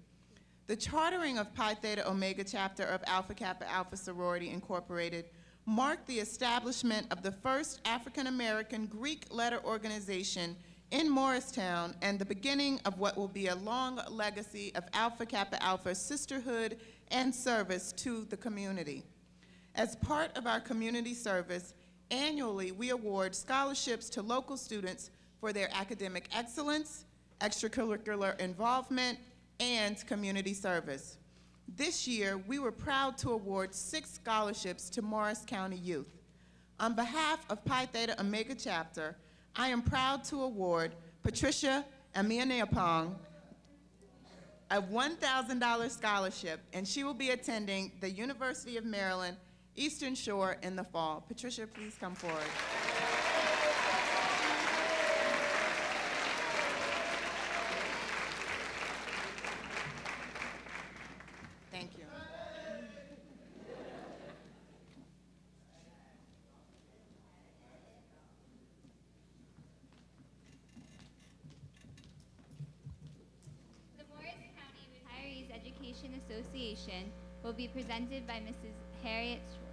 The chartering of Pi Theta Omega Chapter of Alpha Kappa Alpha Sorority Incorporated marked the establishment of the first African-American Greek letter organization in Morristown and the beginning of what will be a long legacy of Alpha Kappa Alpha sisterhood and service to the community. As part of our community service, annually we award scholarships to local students for their academic excellence, extracurricular involvement, and community service. This year, we were proud to award 6 scholarships to Morris County youth. On behalf of Pi Theta Omega Chapter, I am proud to award Patricia Amianeapong a $1,000 scholarship, and she will be attending the University of Maryland Eastern Shore in the fall. Patricia, please come forward. Thank you. The Morris County Retirees Education Association will be presented by Mrs. Harriet Schwartz.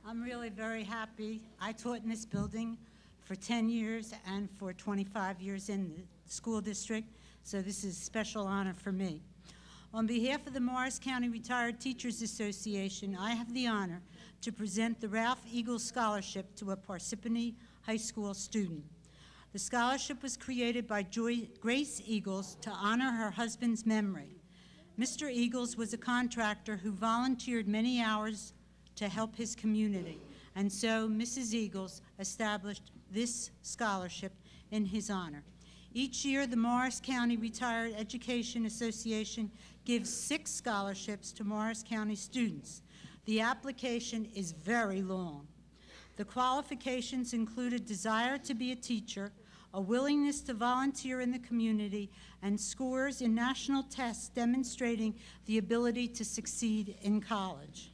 I'm really very happy. I taught in this building for 10 years and for 25 years in the school district, so this is a special honor for me. On behalf of the Morris County Retired Teachers Association, I have the honor to present the Ralph Eagles Scholarship to a Parsippany High School student. The scholarship was created by Grace Eagles to honor her husband's memory. Mr. Eagles was a contractor who volunteered many hours to help his community, and so Mrs. Eagles established this scholarship in his honor. Each year, the Morris County Retired Education Association gives 6 scholarships to Morris County students. The application is very long. The qualifications include a desire to be a teacher, a willingness to volunteer in the community, and scores in national tests demonstrating the ability to succeed in college.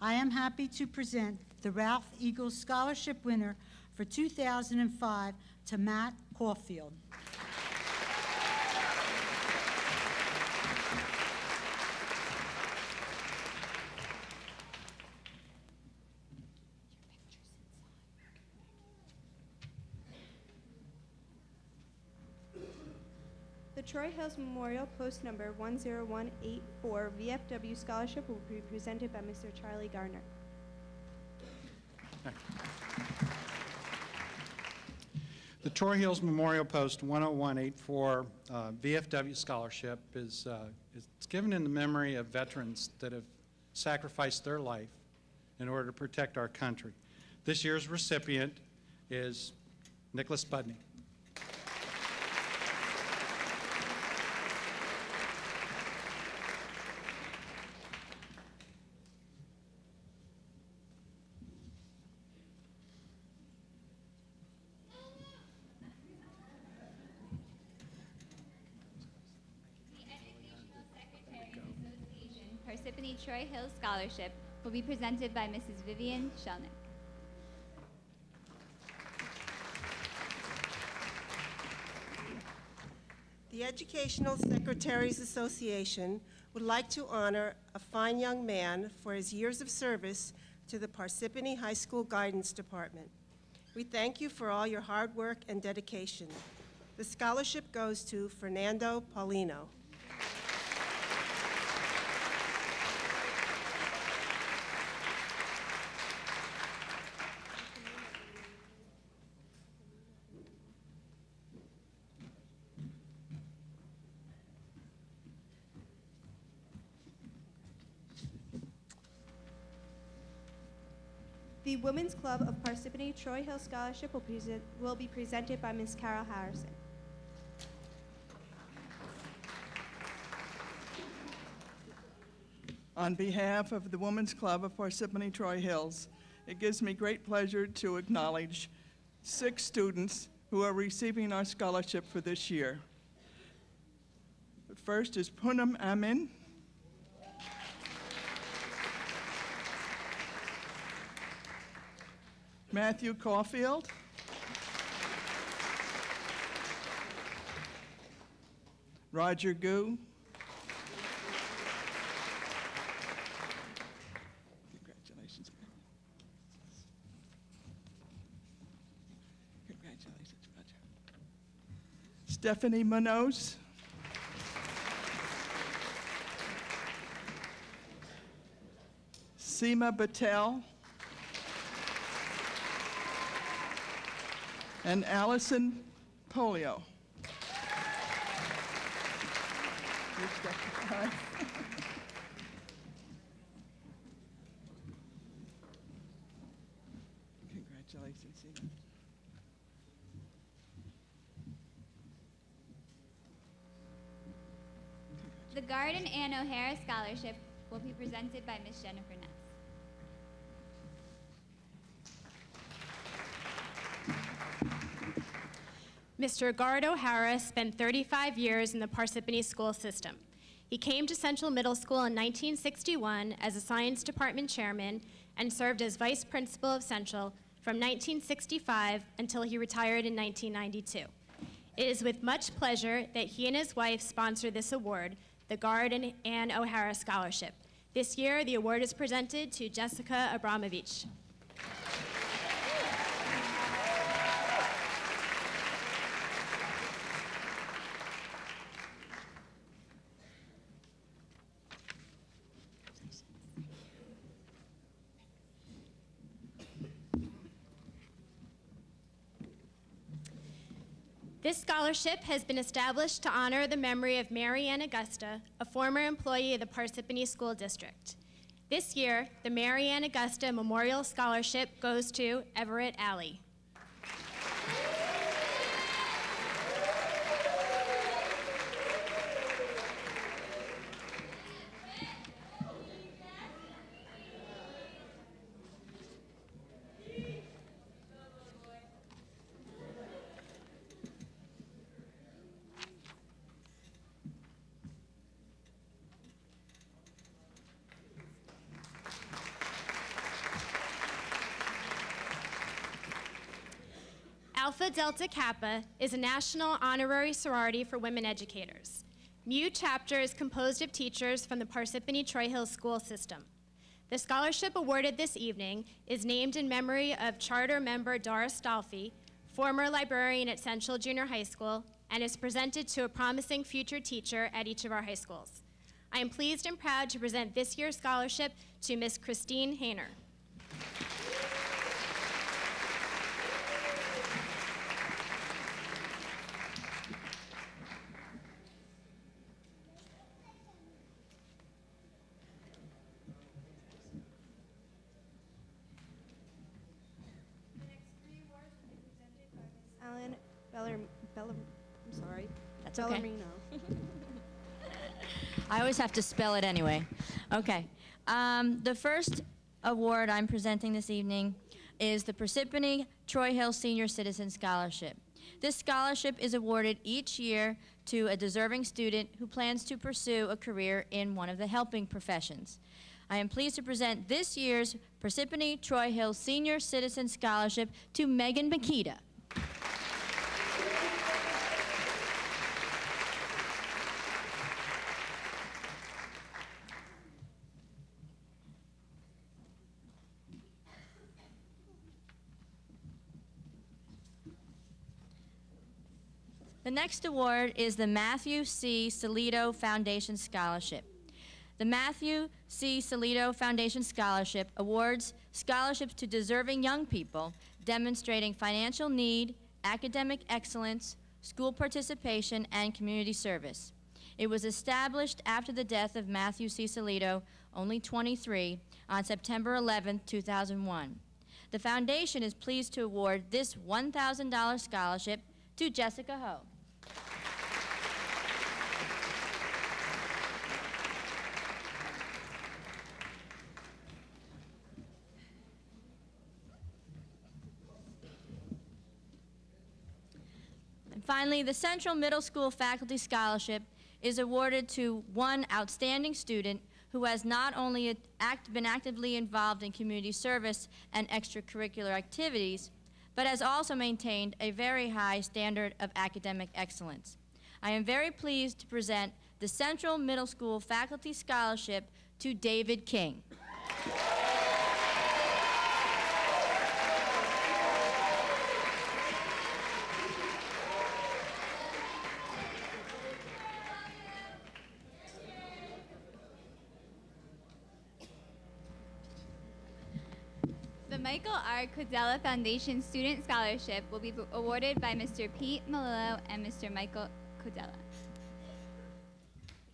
I am happy to present the Ralph Eagles Scholarship winner for 2005 to Matt Caulfield. The Troy Hills Memorial Post Number 10184 VFW Scholarship will be presented by Mr. Charlie Gardner. The Troy Hills Memorial Post 10184 VFW Scholarship is it's given in the memory of veterans that have sacrificed their life in order to protect our country. This year's recipient is Nicholas Budney. Parsippany Troy Hills Scholarship will be presented by Mrs. Vivian Shelnick. The Educational Secretaries Association would like to honor a fine young man for his years of service to the Parsippany High School Guidance Department. We thank you for all your hard work and dedication. The scholarship goes to Fernando Paulino. The Women's Club of Parsippany Troy Hill Scholarship will be presented by Ms. Carol Harrison. On behalf of the Women's Club of Parsippany Troy Hills, it gives me great pleasure to acknowledge 6 students who are receiving our scholarship for this year. The first is Poonam Amin. Matthew Caulfield. Roger Gu. Congratulations. Congratulations, Roger. Stephanie Munoz. Seema Patel. And Allison Polio. Congratulations, Seema. The Garden Ann O'Hara Scholarship will be presented by Ms. Jennifer Ness. Mr. Gard O'Hara spent 35 years in the Parsippany school system. He came to Central Middle School in 1961 as a science department chairman and served as vice principal of Central from 1965 until he retired in 1992. It is with much pleasure that he and his wife sponsor this award, the Gard and Ann O'Hara Scholarship. This year, the award is presented to Jessica Abramovich. This scholarship has been established to honor the memory of Mary Ann Augusta, a former employee of the Parsippany School District. This year, the Mary Ann Augusta Memorial Scholarship goes to Everett Alley. Alpha Delta Kappa is a national honorary sorority for women educators. Mu Chapter is composed of teachers from the Parsippany Troy Hills school system. The scholarship awarded this evening is named in memory of charter member Doris Dolphy, former librarian at Central Junior High School, and is presented to a promising future teacher at each of our high schools. I am pleased and proud to present this year's scholarship to Miss Christine Hayner. I'm sorry. That's okay. Bellarmino. I always have to spell it anyway. Okay. The first award I'm presenting this evening is the Parsippany Troy Hill Senior Citizen Scholarship. This scholarship is awarded each year to a deserving student who plans to pursue a career in one of the helping professions. I am pleased to present this year's Parsippany Troy Hill Senior Citizen Scholarship to Megan Makita. The next award is the Matthew C. Salido Foundation Scholarship. The Matthew C. Salido Foundation Scholarship awards scholarships to deserving young people demonstrating financial need, academic excellence, school participation, and community service. It was established after the death of Matthew C. Salido, only 23, on September 11, 2001. The foundation is pleased to award this $1,000 scholarship to Jessica Ho. And finally, the Central Middle School Faculty Scholarship is awarded to one outstanding student who has not only been actively involved in community service and extracurricular activities, but has also maintained a very high standard of academic excellence. I am very pleased to present the Central Middle School Faculty Scholarship to David King. The Michael R. Cadella Foundation Student Scholarship will be awarded by Mr. Pete Malillo and Mr. Michael Cadella.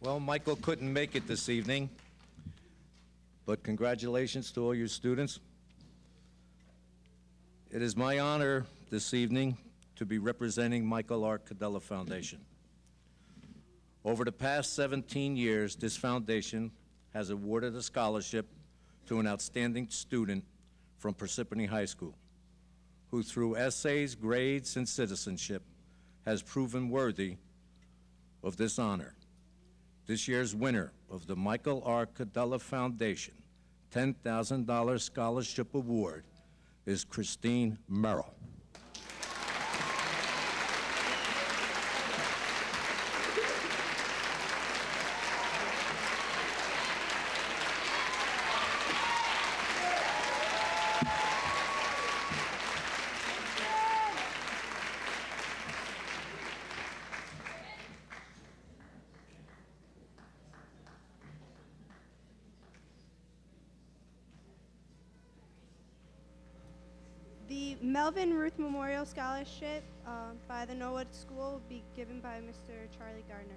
Well, Michael couldn't make it this evening, but congratulations to all your students. It is my honor this evening to be representing Michael R. Cadella Foundation. Over the past 17 years, this foundation has awarded a scholarship to an outstanding student from Parsippany High School, who through essays, grades, and citizenship has proven worthy of this honor. This year's winner of the Michael R. Cadella Foundation $10,000 Scholarship Award is Christine Merrill. The Melvin Ruth Memorial Scholarship by the Norwood School will be given by Mr. Charlie Gardner.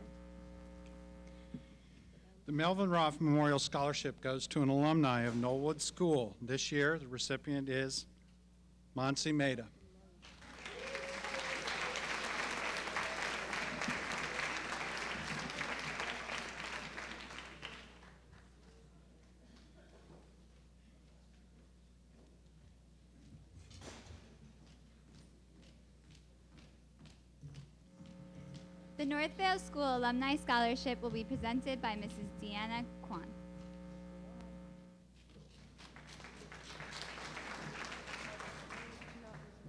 The Melvin Roth Memorial Scholarship goes to an alumni of Norwood School. This year, the recipient is Monsi Maida. The Northvale School Alumni Scholarship will be presented by Mrs. Deanna Kwan.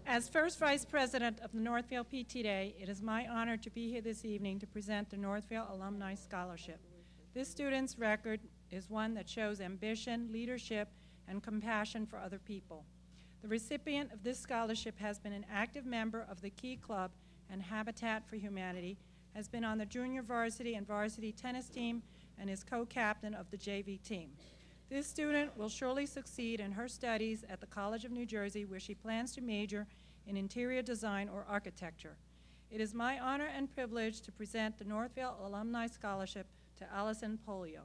As first Vice President of the Northvale PTA, it is my honor to be here this evening to present the Northvale Alumni Scholarship. This student's record is one that shows ambition, leadership, and compassion for other people. The recipient of this scholarship has been an active member of the Key Club and Habitat for Humanity, has been on the junior varsity and varsity tennis team, and is co-captain of the JV team. This student will surely succeed in her studies at the College of New Jersey, where she plans to major in interior design or architecture. It is my honor and privilege to present the Northvale Alumni Scholarship to Allison Polio.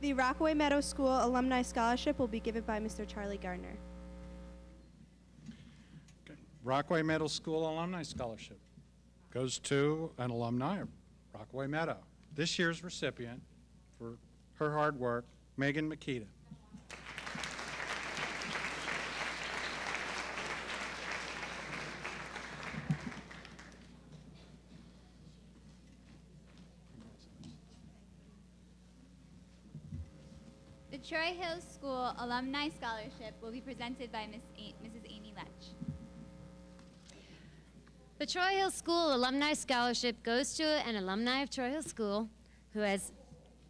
The Rockaway Meadows School Alumni Scholarship will be given by Mr. Charlie Gardner. Rockaway Meadows School Alumni Scholarship goes to an alumni of Rockaway Meadow. This year's recipient for her hard work, Megan Makita. The Troy Hill School Alumni Scholarship will be presented by Mrs. Amy Letch. The Troy Hill School Alumni Scholarship goes to an alumni of Troy Hill School who has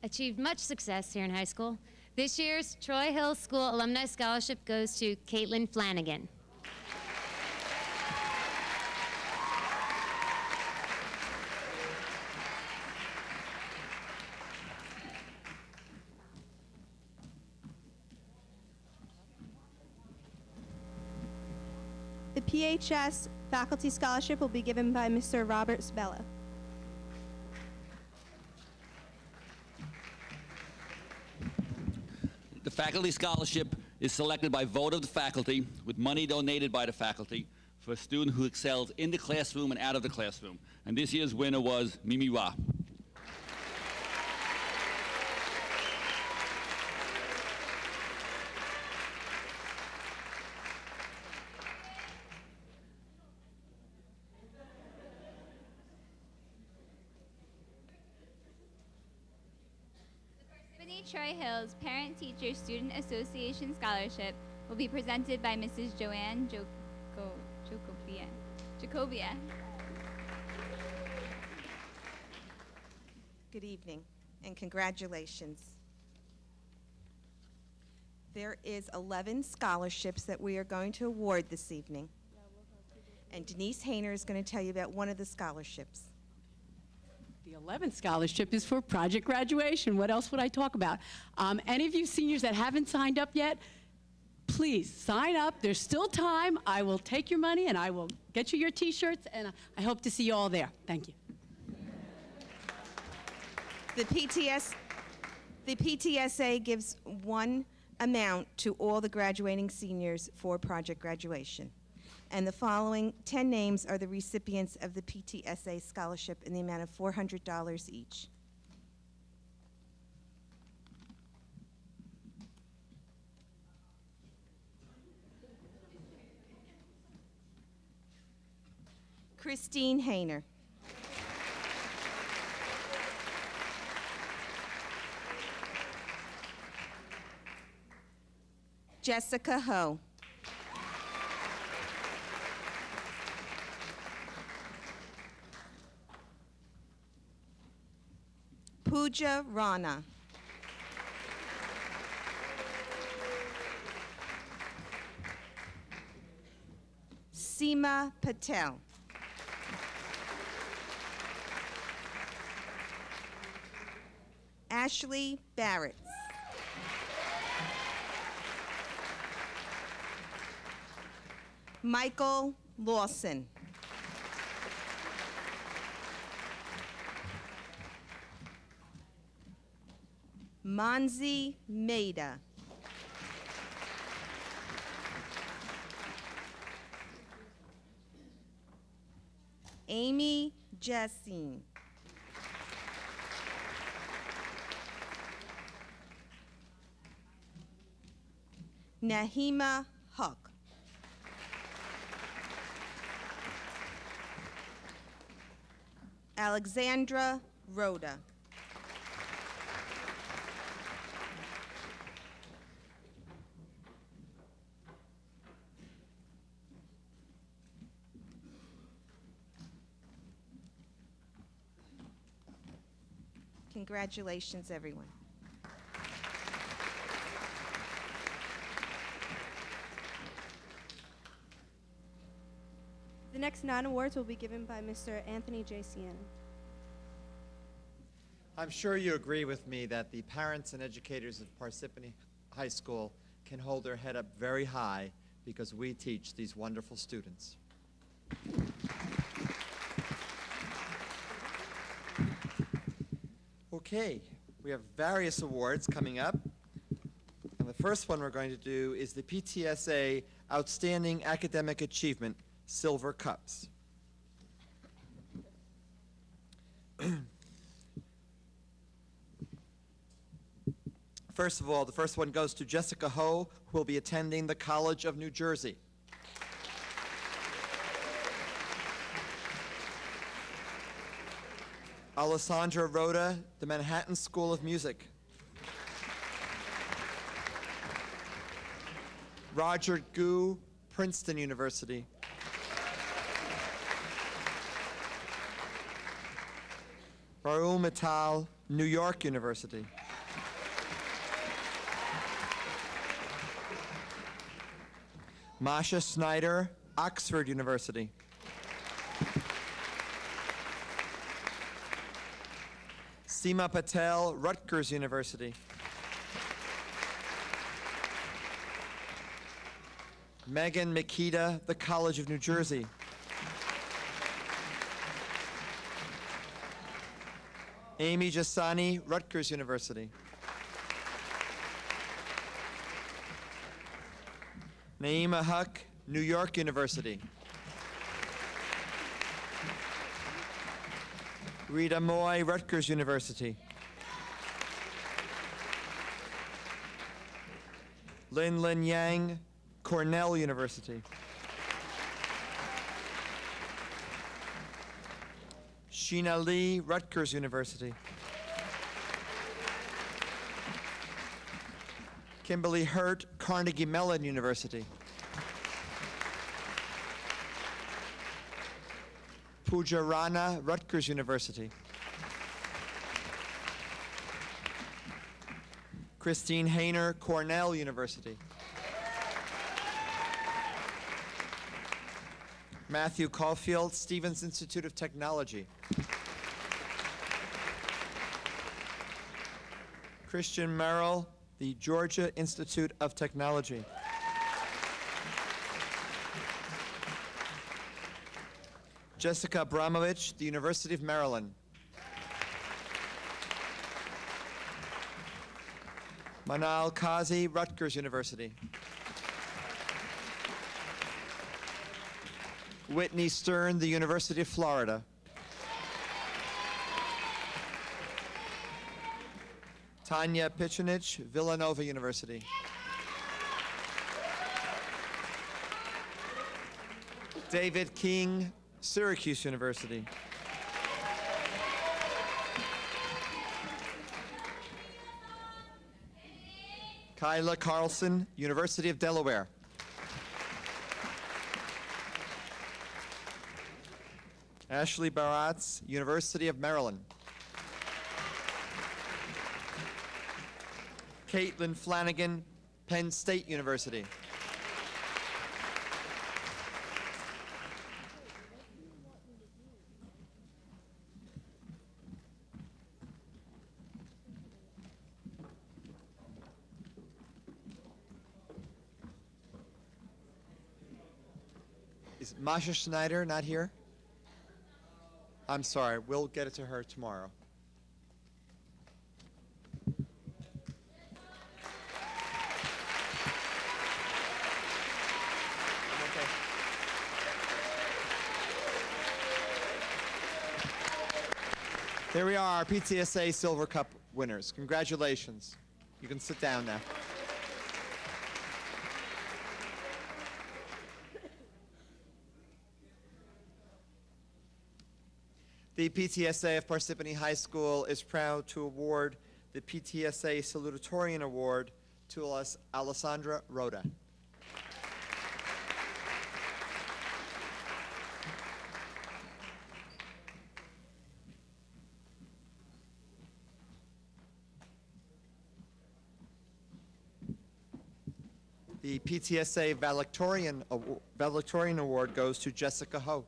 achieved much success here in high school. This year's Troy Hill School Alumni Scholarship goes to Caitlin Flanagan. The Phs Faculty Scholarship will be given by Mr. Robert Sbella. The Faculty Scholarship is selected by vote of the faculty with money donated by the faculty for a student who excels in the classroom and out of the classroom. And this year's winner was Mimi Ra. Troy Hill's Parent-Teacher Student Association Scholarship will be presented by Mrs. Joanne Jacobia. Good evening and congratulations. There is 11 scholarships that we are going to award this evening. And Denise Hayner is going to tell you about one of the scholarships. The 11th scholarship is for project graduation. What else would I talk about? Any of you seniors that haven't signed up yet, please sign up. There's still time. I will take your money and I will get you your t-shirts, and I hope to see you all there. Thank you. The PTSA gives one amount to all the graduating seniors for project graduation. And the following 10 names are the recipients of the PTSA scholarship in the amount of $400 each. Christine Hayner. Jessica Ho. Pooja Rana. Seema Patel. Ashley Barrett. Michael Lawson. Manzi Maida. Amy Jessine. Nahima Huck. Alexandra Rhoda. Congratulations, everyone. The next 9 awards will be given by Mr. Anthony J. Sienna. I'm sure you agree with me that the parents and educators of Parsippany High School can hold their head up very high because we teach these wonderful students. Okay, we have various awards coming up. And the first one we're going to do is the PTSA Outstanding Academic Achievement Silver Cups. First of all, the first one goes to Jessica Ho, who will be attending the College of New Jersey. Alessandra Rhoda, the Manhattan School of Music. Roger Gu, Princeton University. Raoul Mittal, New York University. Masha Snyder, Oxford University. Seema Patel, Rutgers University. Megan Makita, the College of New Jersey. Amy Jasani, Rutgers University. Naima Huck, New York University. Rita Moy, Rutgers University. Lin Lin Yang, Cornell University. Sheena Lee, Rutgers University. Kimberly Hurt, Carnegie Mellon University. Pooja Rana, Rutgers University. Christine Hayner, Cornell University. Matthew Caulfield, Stevens Institute of Technology. Christian Merrill, the Georgia Institute of Technology. Jessica Abramovich, the University of Maryland. Manal Kazi, Rutgers University. Whitney Stern, the University of Florida. Tanya Pichinich, Villanova University. David King, Syracuse University. Kyla Carlson, University of Delaware. Ashley Baratz, University of Maryland. Caitlin Flanagan, Penn State University. Is Masha Schneider not here? I'm sorry, we'll get it to her tomorrow. Okay. There we are, PTSA Silver Cup winners. Congratulations. You can sit down now. The PTSA of Parsippany High School is proud to award the PTSA Salutatorian Award to Alessandra Rhoda. The PTSA Valedictorian Award goes to Jessica Ho.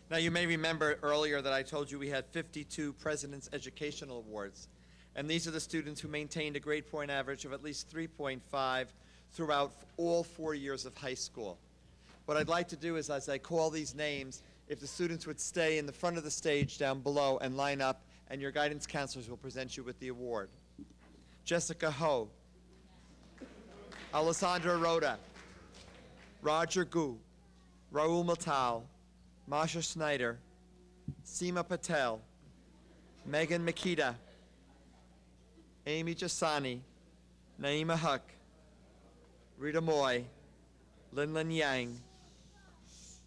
Now, you may remember earlier that I told you we had 52 President's Educational Awards, and these are the students who maintained a grade point average of at least 3.5 throughout all 4 years of high school. What I'd like to do is, as I call these names, if the students would stay in the front of the stage down below and line up, and your guidance counselors will present you with the award. Jessica Ho, Alessandra Rhoda, Roger Gu, Raul Matal, Masha Schneider, Seema Patel, Megan Makita, Amy Jasani, Naima Huck, Rita Moy, Lin Lin Yang,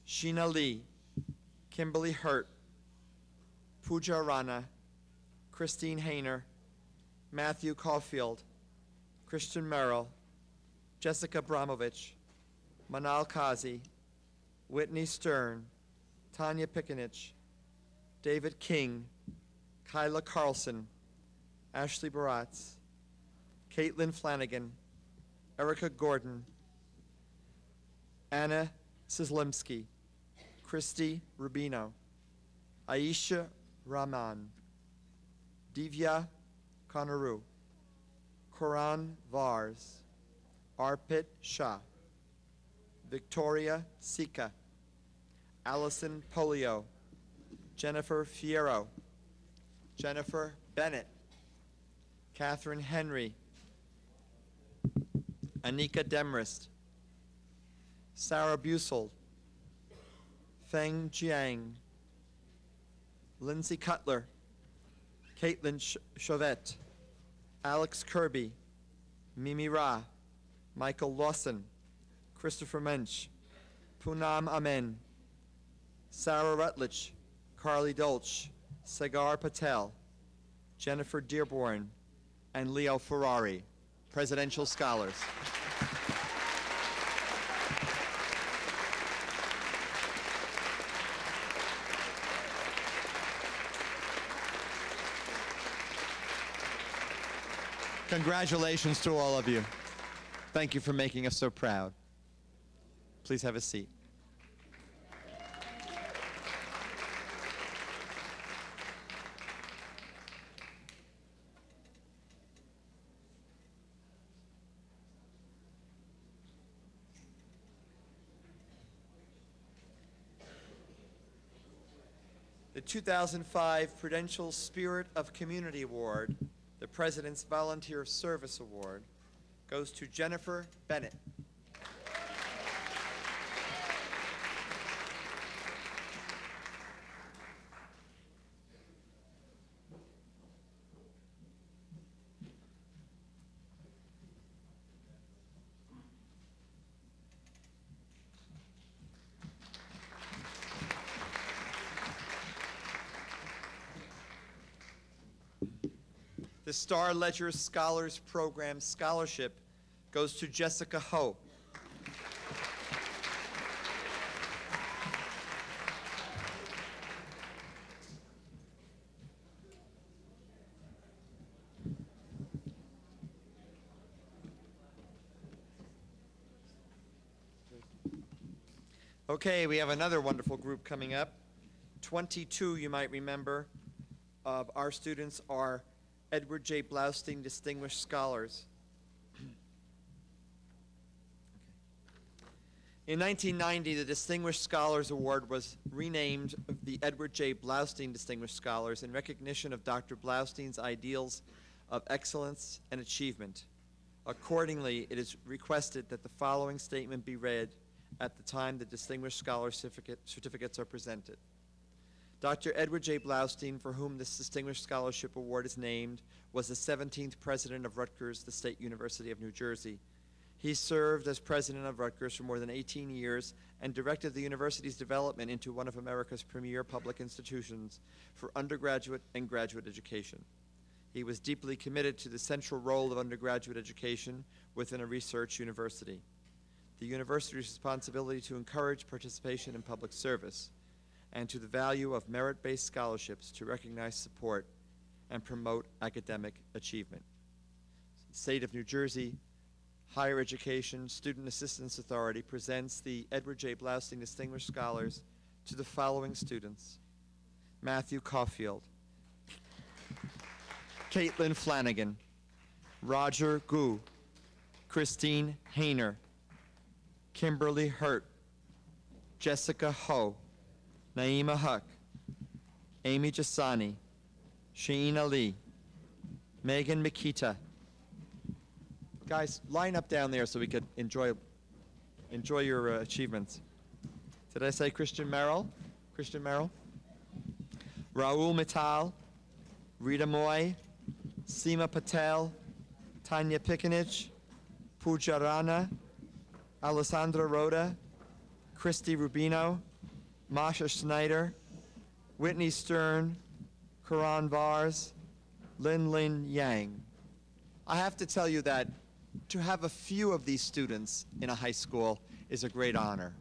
Sheena Lee, Kimberly Hurt, Pooja Rana, Christine Hayner, Matthew Caulfield, Christian Merrill, Jessica Bramovich, Manal Kazi, Whitney Stern, Tanya Pikinich, David King, Kyla Carlson, Ashley Baratz, Caitlin Flanagan, Erica Gordon, Anna Sislimsky, Christy Rubino, Aisha Rahman, Divya Konaru, Quran Vars, Arpit Shah, Victoria Sika, Allison Polio, Jennifer Fierro, Jennifer Bennett, Catherine Henry, Anika Demrist, Sarah Busold, Feng Jiang, Lindsay Cutler, Caitlin Chauvette, Alex Kirby, Mimi Ra, Michael Lawson, Christopher Mensch, Poonam Amen, Sarah Rutledge, Carly Dolch, Sagar Patel, Jennifer Dearborn, and Leo Ferrari, Presidential Scholars. Congratulations to all of you. Thank you for making us so proud. Please have a seat. The 2005 Prudential Spirit of Community Award, the President's Volunteer Service Award, goes to Jennifer Bennett. The Star Ledger Scholars Program Scholarship goes to Jessica Ho. Okay, we have another wonderful group coming up. 22, you might remember, of our students are Edward J. Blaustein Distinguished Scholars. In 1990, the Distinguished Scholars Award was renamed the Edward J. Blaustein Distinguished Scholars in recognition of Dr. Blaustein's ideals of excellence and achievement. Accordingly, it is requested that the following statement be read at the time the Distinguished Scholar certificates are presented. Dr. Edward J. Blaustein, for whom this Distinguished Scholarship Award is named, was the 17th president of Rutgers, the State University of New Jersey. He served as president of Rutgers for more than 18 years and directed the university's development into one of America's premier public institutions for undergraduate and graduate education. He was deeply committed to the central role of undergraduate education within a research university, the university's responsibility to encourage participation in public service, and to the value of merit-based scholarships to recognize, support, and promote academic achievement. The State of New Jersey Higher Education Student Assistance Authority presents the Edward J. Blaustein Distinguished Scholars to the following students: Matthew Caulfield, Caitlin Flanagan, Roger Gu, Christine Hayner, Kimberly Hurt, Jessica Ho, Naima Huck, Amy Jasani, Sheena Lee, Megan Makita. Guys, line up down there so we could enjoy your achievements. Did I say Christian Merrill? Christian Merrill? Raul Mittal, Rita Moy, Seema Patel, Tanya Pikinich, Pooja Rana, Alessandra Rhoda, Christy Rubino, Masha Schneider, Whitney Stern, Karan Vars, Lin Yang. I have to tell you that to have a few of these students in a high school is a great honor.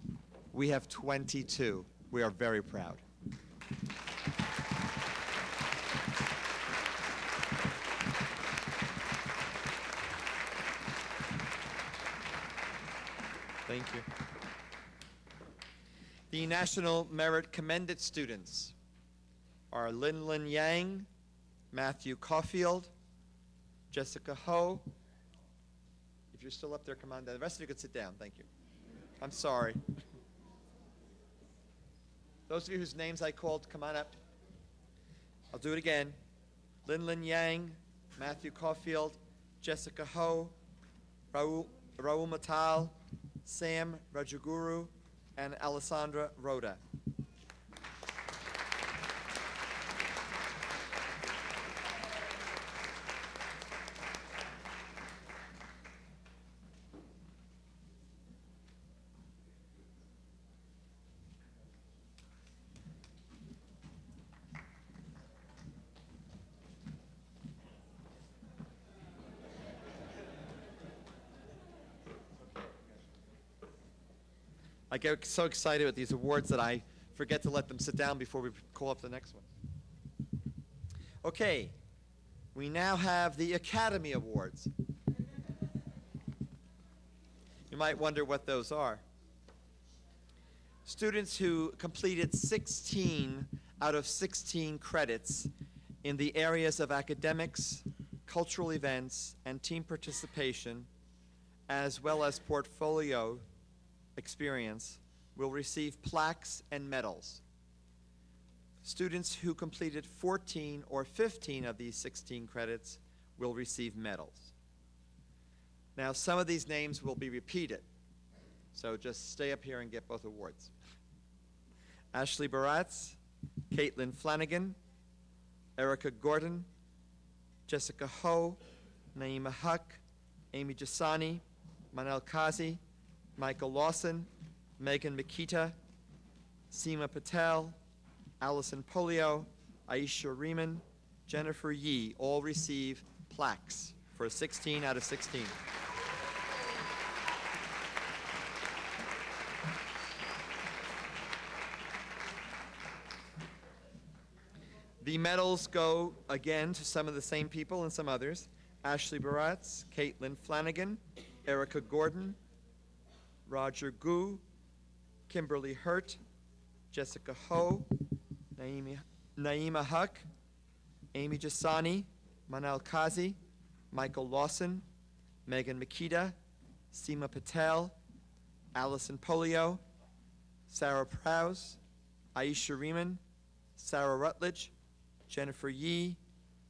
We have 22. We are very proud. Thank you. The National Merit Commended students are Lin Yang, Matthew Caulfield, Jessica Ho. If you're still up there, come on down. The rest of you could sit down. Thank you. I'm sorry. Those of you whose names I called, come on up. I'll do it again. Lin Yang, Matthew Caulfield, Jessica Ho, Raul Matal, Sam Rajaguru, and Alessandra Rhoda. I get so excited with these awards that I forget to let them sit down before we call up the next one. Okay, we now have the Academy Awards. You might wonder what those are. Students who completed 16 out of 16 credits in the areas of academics, cultural events, and team participation, as well as portfolio experience, will receive plaques and medals. Students who completed 14 or 15 of these 16 credits will receive medals. Now, some of these names will be repeated, so just stay up here and get both awards. Ashley Baratz, Caitlin Flanagan, Erica Gordon, Jessica Ho, Naima Huck, Amy Jasani, Manel Kazi, Michael Lawson, Megan Makita, Seema Patel, Allison Polio, Aisha Riemann, Jennifer Yee all receive plaques for 16 out of 16. The medals go again to some of the same people and some others. Ashley Baratz, Caitlin Flanagan, Erica Gordon, Roger Gu, Kimberly Hurt, Jessica Ho, Naima Huck, Amy Jasani, Manal Kazi, Michael Lawson, Megan Makita, Seema Patel, Allison Polio, Sarah Prowse, Aisha Riemann, Sarah Rutledge, Jennifer Yee,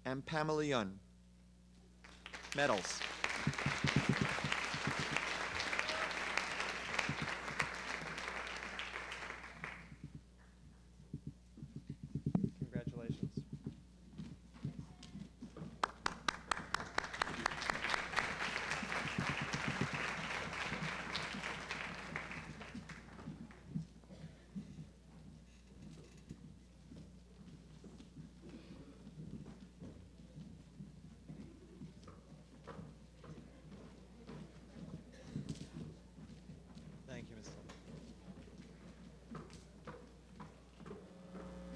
and Pamela Yun. Medals. Congratulations.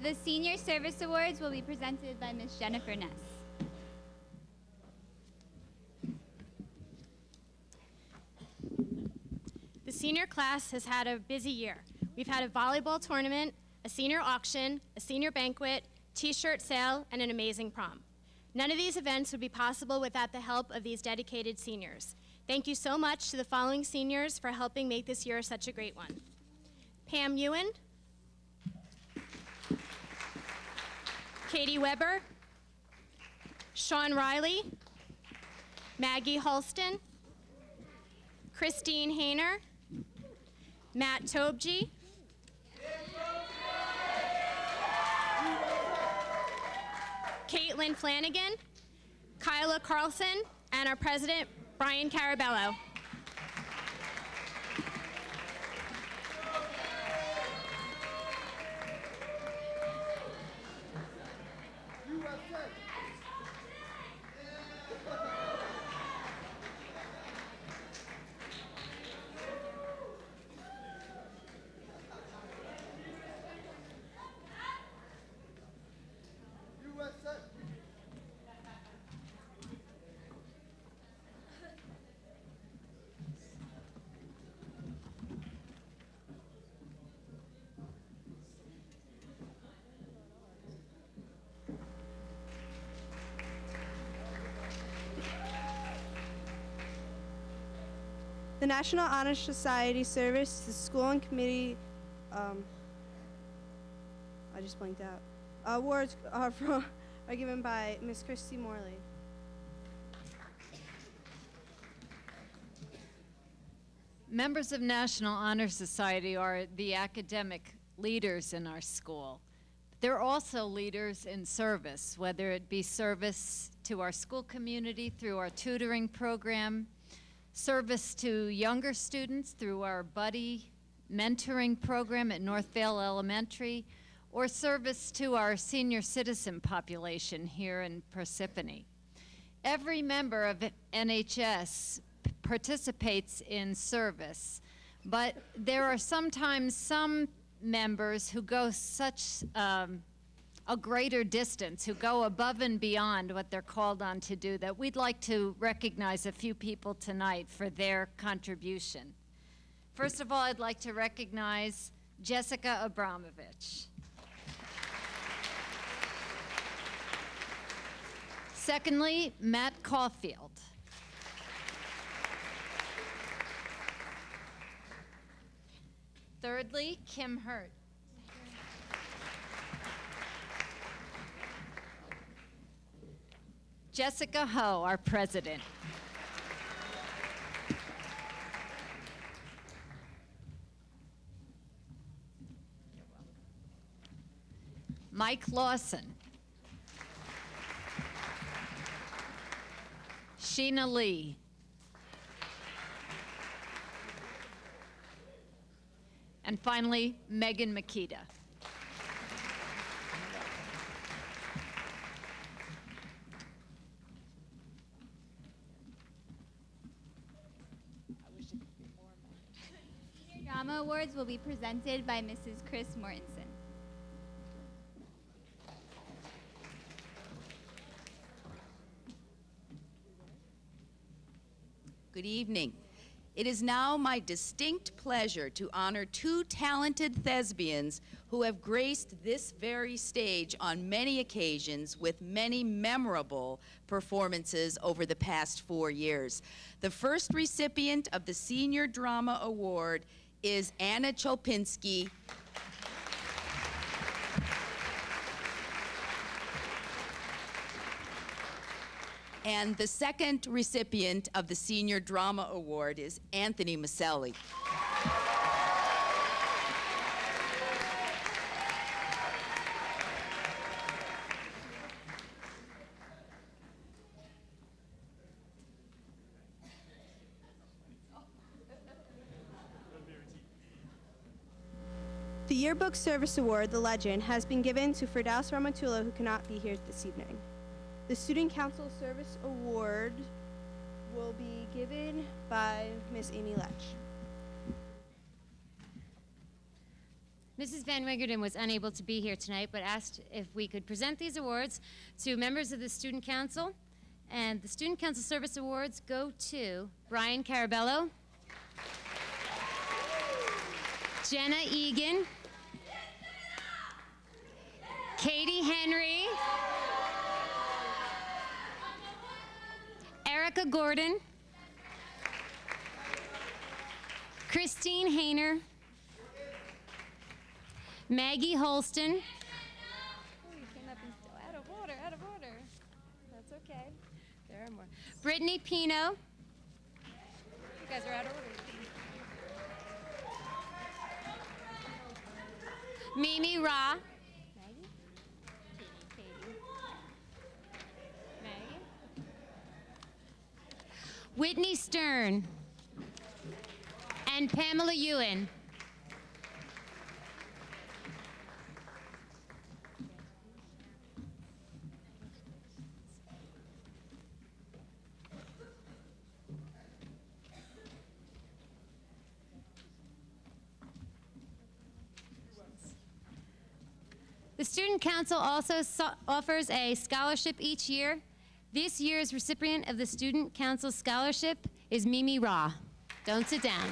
The Senior Service Awards will be presented by Ms. Jennifer Ness. The senior class has had a busy year. We've had a volleyball tournament, a senior auction, a senior banquet, t-shirt sale, and an amazing prom. None of these events would be possible without the help of these dedicated seniors. Thank you so much to the following seniors for helping make this year such a great one. Pam Ewan, Katie Weber, Sean Riley, Maggie Halston, Christine Hayner, Matt Tobji, Caitlin Flanagan, Kyla Carlson, and our president, Brian Carabello. The National Honor Society service to school and committee, I just blanked out. Awards are given by Miss Christy Morley. Members of National Honor Society are the academic leaders in our school. They're also leaders in service, whether it be service to our school community through our tutoring program, service to younger students through our buddy mentoring program at Northvale Elementary, or service to our senior citizen population here in Parsippany. Every member of NHS participates in service, but there are sometimes some members who go such a greater distance, who go above and beyond what they're called on to do, that we'd like to recognize a few people tonight for their contribution. First of all, I'd like to recognize Jessica Abramovich. Secondly, Matt Caulfield. Thirdly, Kim Hurt. Jessica Ho, our president. Mike Lawson. Sheena Lee. And finally, Megan Makita. Senior Drama Awards will be presented by Mrs. Chris Mortensen. Good evening. It is now my distinct pleasure to honor two talented thespians who have graced this very stage on many occasions with many memorable performances over the past 4 years. The first recipient of the Senior Drama Award is Anna Cholpinski. And the second recipient of the Senior Drama Award is Anthony Maselli. The Yearbook Service Award, the Legend, has been given to Freydel Ramatula, who cannot be here this evening. The Student Council Service Award will be given by Miss Amy Lech. Mrs. Van Wingerden was unable to be here tonight, but asked if we could present these awards to members of the Student Council. And the Student Council Service Awards go to Brian Carabello, Jenna Egan, Katie Henry, Erica Gordon, Christine Hayner, Maggie Holston. Oh, you came up and still out of order, out of order. That's okay. There are more. Brittany Pino. You guys are out of order. Mimi Ra. Maggie? Katie. Maggie? Whitney Stern. And Pamela Ewan. The Student Council also offers a scholarship each year. This year's recipient of the Student Council Scholarship is Mimi Ra. Don't sit down.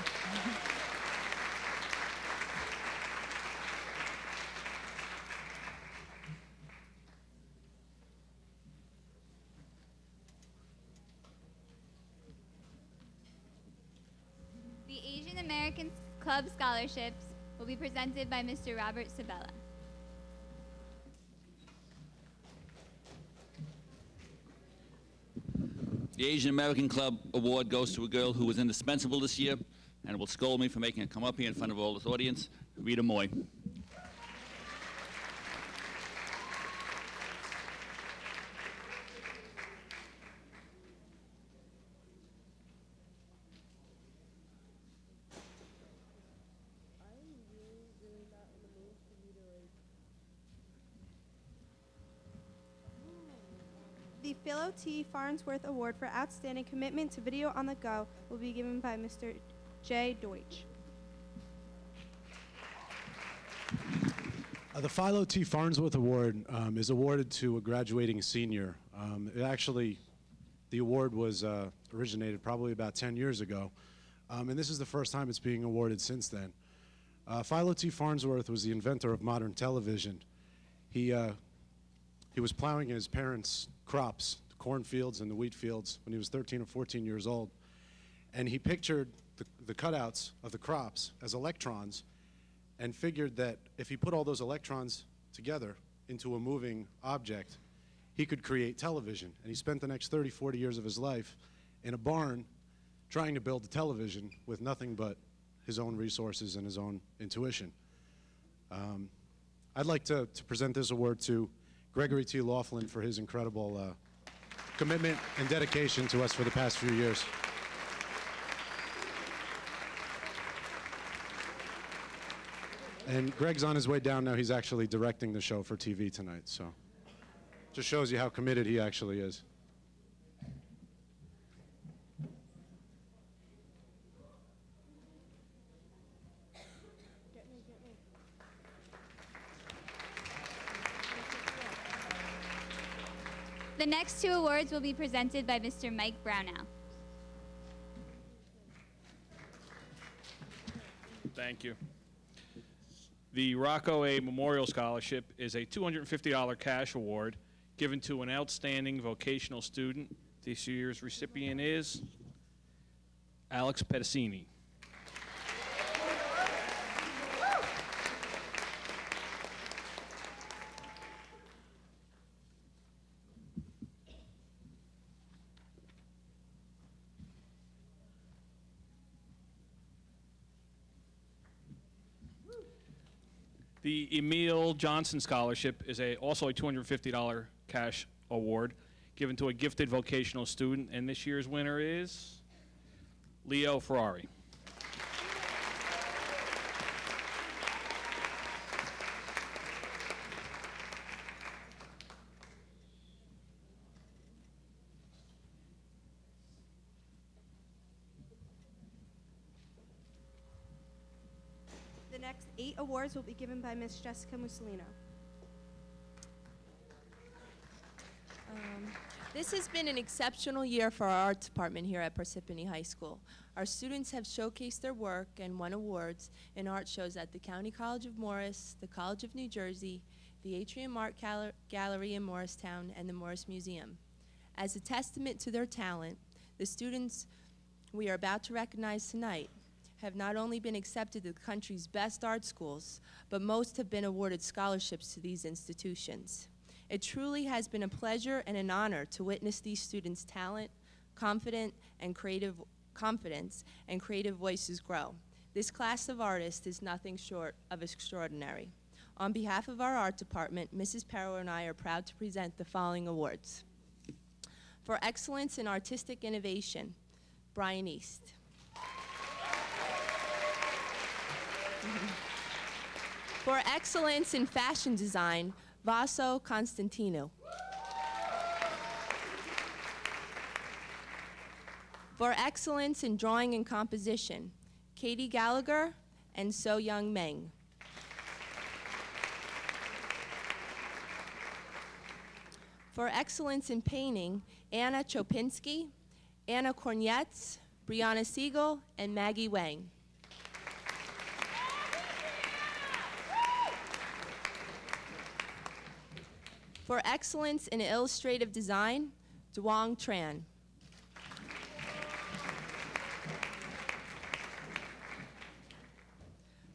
Asian American Club Scholarships will be presented by Mr. Robert Sabella. The Asian American Club Award goes to a girl who was indispensable this year and will scold me for making her come up here in front of all this audience, Rita Moy. The Philo T. Farnsworth Award for Outstanding Commitment to Video on the Go will be given by Mr. J. Deutsch. The Philo T. Farnsworth Award is awarded to a graduating senior. The award was originated probably about 10 years ago, and this is the first time it's being awarded since then. Philo T. Farnsworth was the inventor of modern television. He was plowing his parents' crops, the cornfields and the wheat fields, when he was 13 or 14 years old. And he pictured the cutouts of the crops as electrons and figured that if he put all those electrons together into a moving object, he could create television. And he spent the next 30, 40 years of his life in a barn trying to build a television with nothing but his own resources and his own intuition. I'd like to present this award to Gregory T. Laughlin for his incredible commitment and dedication to us for the past few years. And Greg's on his way down now. He's actually directing the show for TV tonight, so just shows you how committed he actually is. The next two awards will be presented by Mr. Mike Brownell. Thank you. The Rocco A. Memorial Scholarship is a $250 cash award given to an outstanding vocational student. This year's recipient is Alex Pedicini. The Emil Johnson Scholarship is also a $250 cash award given to a gifted vocational student, and this year's winner is Leo Ferrari. The next 8 awards will be given by Ms. Jessica Mussolino. This has been an exceptional year for our arts department here at Parsippany High School. Our students have showcased their work and won awards in art shows at the County College of Morris, the College of New Jersey, the Atrium Art Gallery in Morristown, and the Morris Museum. As a testament to their talent, the students we are about to recognize tonight have not only been accepted to the country's best art schools, but most have been awarded scholarships to these institutions. It truly has been a pleasure and an honor to witness these students' talent, confidence, and creative voices grow. This class of artists is nothing short of extraordinary. On behalf of our art department, Mrs. Perro and I are proud to present the following awards. For excellence in artistic innovation, Brian East. For excellence in fashion design, Vaso Constantino. For excellence in drawing and composition, Katie Gallagher and So Young Meng. For excellence in painting, Anna Chopinski, Anna Kornietz, Brianna Siegel, and Maggie Wang. For excellence in illustrative design, Duong Tran.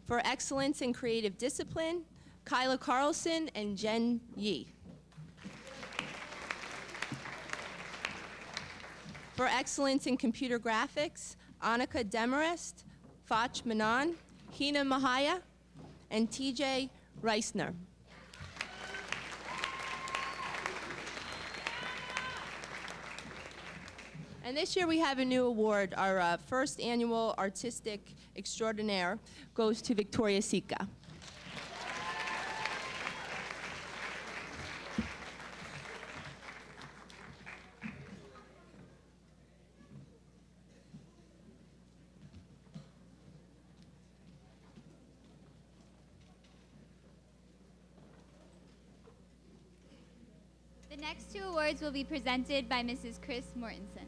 For excellence in creative discipline, Kyla Carlson and Jen Yee. For excellence in computer graphics, Annika Demarest, Fach Manan, Hina Mahaya, and TJ Reisner. And this year we have a new award. Our first annual Artistic Extraordinaire goes to Victoria Sika. The next two awards will be presented by Mrs. Chris Mortensen.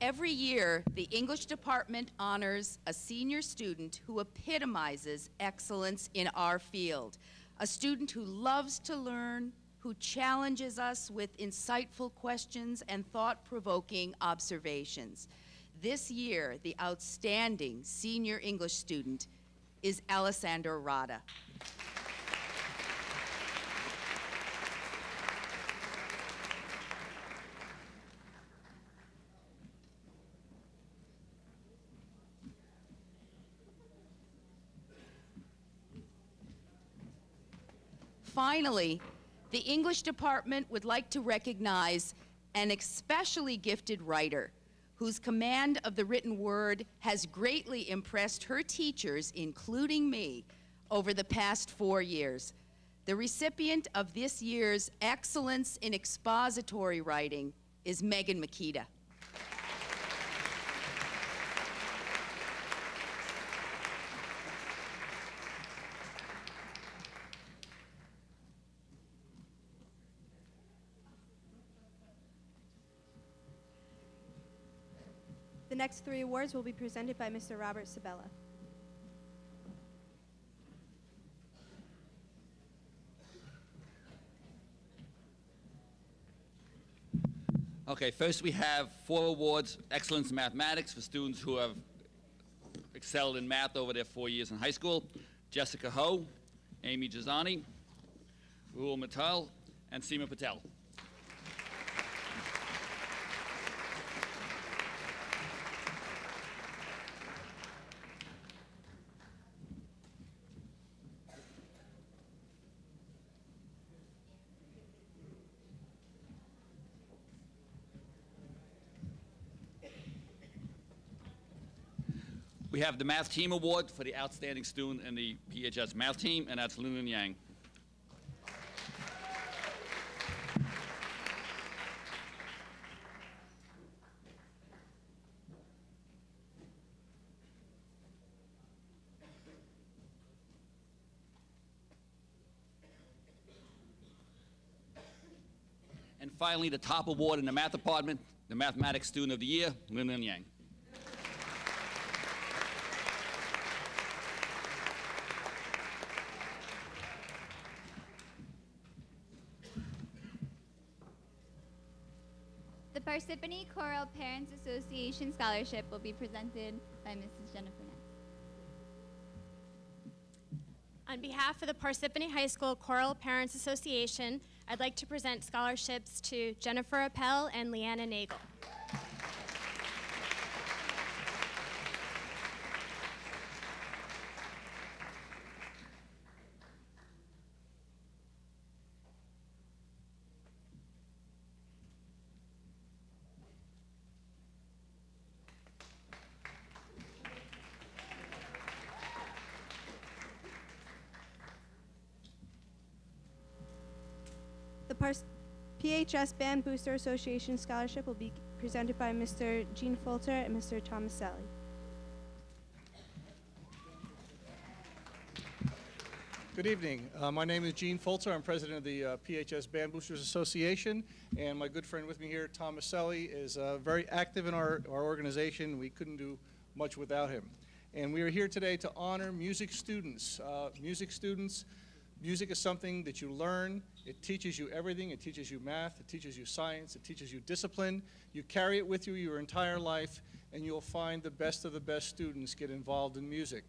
Every year, the English department honors a senior student who epitomizes excellence in our field. A student who loves to learn, who challenges us with insightful questions and thought-provoking observations. This year, the outstanding senior English student is Alessandro Rada. Finally, the English department would like to recognize an especially gifted writer whose command of the written word has greatly impressed her teachers, including me, over the past 4 years. The recipient of this year's Excellence in Expository Writing is Megan Makita. The next 3 awards will be presented by Mr. Robert Sabella. Okay, first we have 4 awards, Excellence in Mathematics for students who have excelled in math over their 4 years in high school. Jessica Ho, Amy Jazani, Rahul Mittal, and Seema Patel. We have the Math Team Award for the outstanding student in the PHS Math Team, and that's Lin Yang. And finally, the top award in the Math Department, the Mathematics Student of the Year, Lin Yang. The Parsippany Choral Parents Association Scholarship will be presented by Mrs. Jennifer Ness. On behalf of the Parsippany High School Choral Parents Association, I'd like to present scholarships to Jennifer Appel and Leanna Nagel. The PHS Band Booster Association Scholarship will be presented by Mr. Gene Fulter and Mr. Tomaselli. Good evening. My name is Gene Fulter. I'm president of the PHS Band Boosters Association, and my good friend with me here, Tomaselli, is very active in our organization. We couldn't do much without him. And we are here today to honor music students Music is something that you learn. It teaches you everything. It teaches you math. It teaches you science. It teaches you discipline. You carry it with you your entire life, and you'll find the best of the best students get involved in music.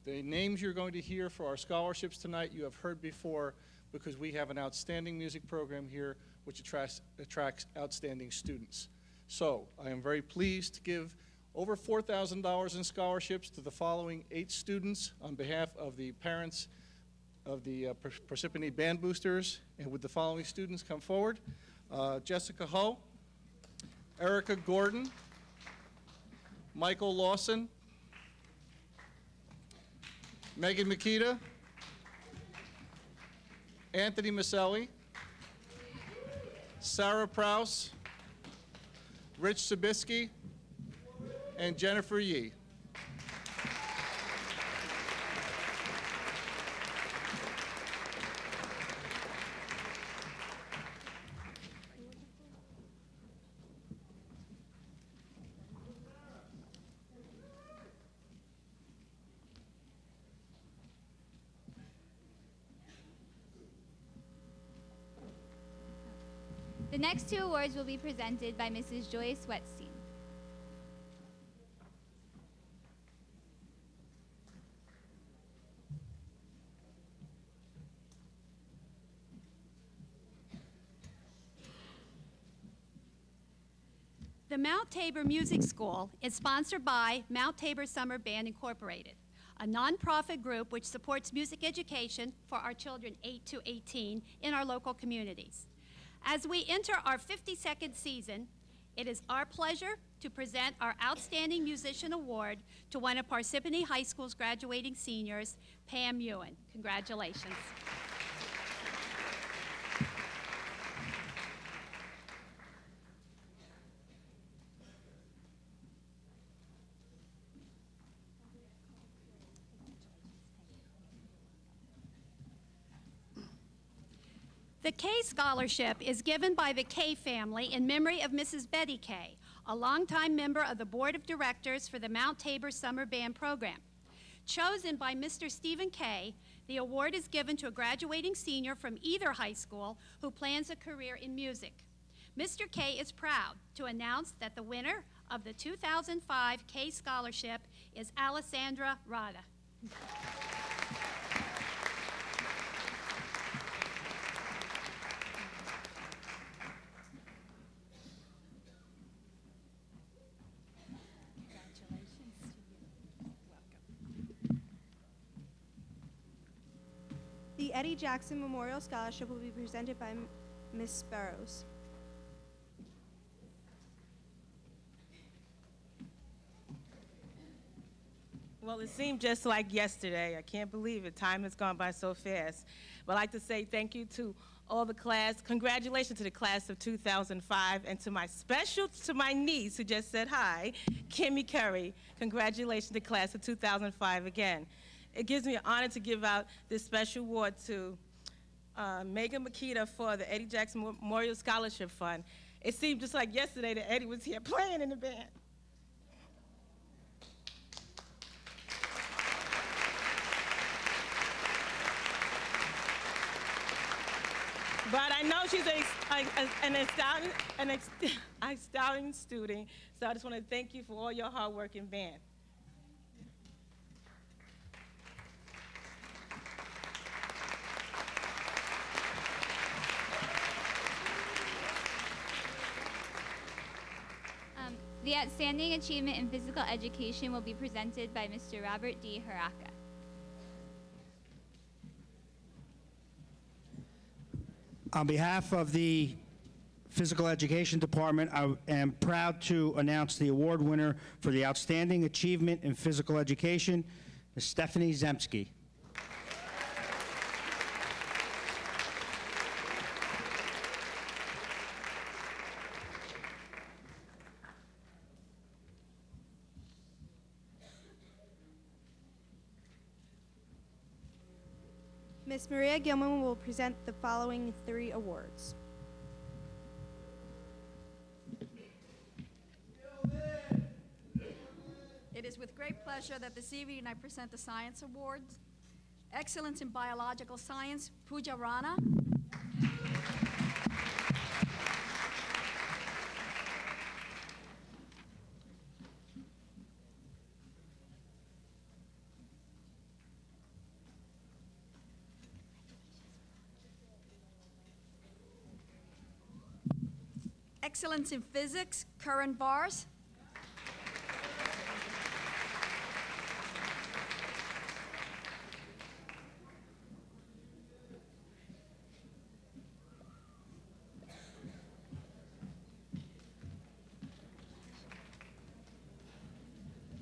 The names you're going to hear for our scholarships tonight you have heard before, because we have an outstanding music program here which attracts outstanding students. So I am very pleased to give over $4,000 in scholarships to the following 8 students on behalf of the parents of the Parsippany Band Boosters. And would the following students come forward? Jessica Ho, Erica Gordon, Michael Lawson, Megan Makita, Anthony Maselli, Sarah Prouse, Rich Sabisky, and Jennifer Yee. The next 2 awards will be presented by Mrs. Joyce Wetstein. The Mount Tabor Music School is sponsored by Mount Tabor Summer Band Incorporated, a nonprofit group which supports music education for our children 8 to 18 in our local communities. As we enter our 52nd season, it is our pleasure to present our Outstanding Musician Award to one of Parsippany High School's graduating seniors, Pam Ewan. Congratulations. The K Scholarship is given by the K family in memory of Mrs. Betty K, a longtime member of the Board of Directors for the Mount Tabor Summer Band Program. Chosen by Mr. Stephen K, the award is given to a graduating senior from either high school who plans a career in music. Mr. K is proud to announce that the winner of the 2005 K Scholarship is Alessandra Rada. The Eddie Jackson Memorial Scholarship will be presented by Ms. Sparrows. Well, it seemed just like yesterday. I can't believe it. Time has gone by so fast. But I'd like to say thank you to all the class. Congratulations to the class of 2005, and to my niece who just said hi, Kimmy Curry. Congratulations to the class of 2005 again. It gives me an honor to give out this special award to Megan Makita for the Eddie Jackson Memorial Scholarship Fund. It seemed just like yesterday that Eddie was here playing in the band. But I know she's an astounding student, so I just want to thank you for all your hard work in band. The Outstanding Achievement in Physical Education will be presented by Mr. Robert D. Haraka. On behalf of the Physical Education Department, I am proud to announce the award winner for the Outstanding Achievement in Physical Education, Ms. Stephanie Zemsky. Ms. Maria Gilman will present the following 3 awards. It is with great pleasure that this evening I present the Science Awards Excellence in Biological Science, Pooja Rana. Excellence in Physics, Curran Vars.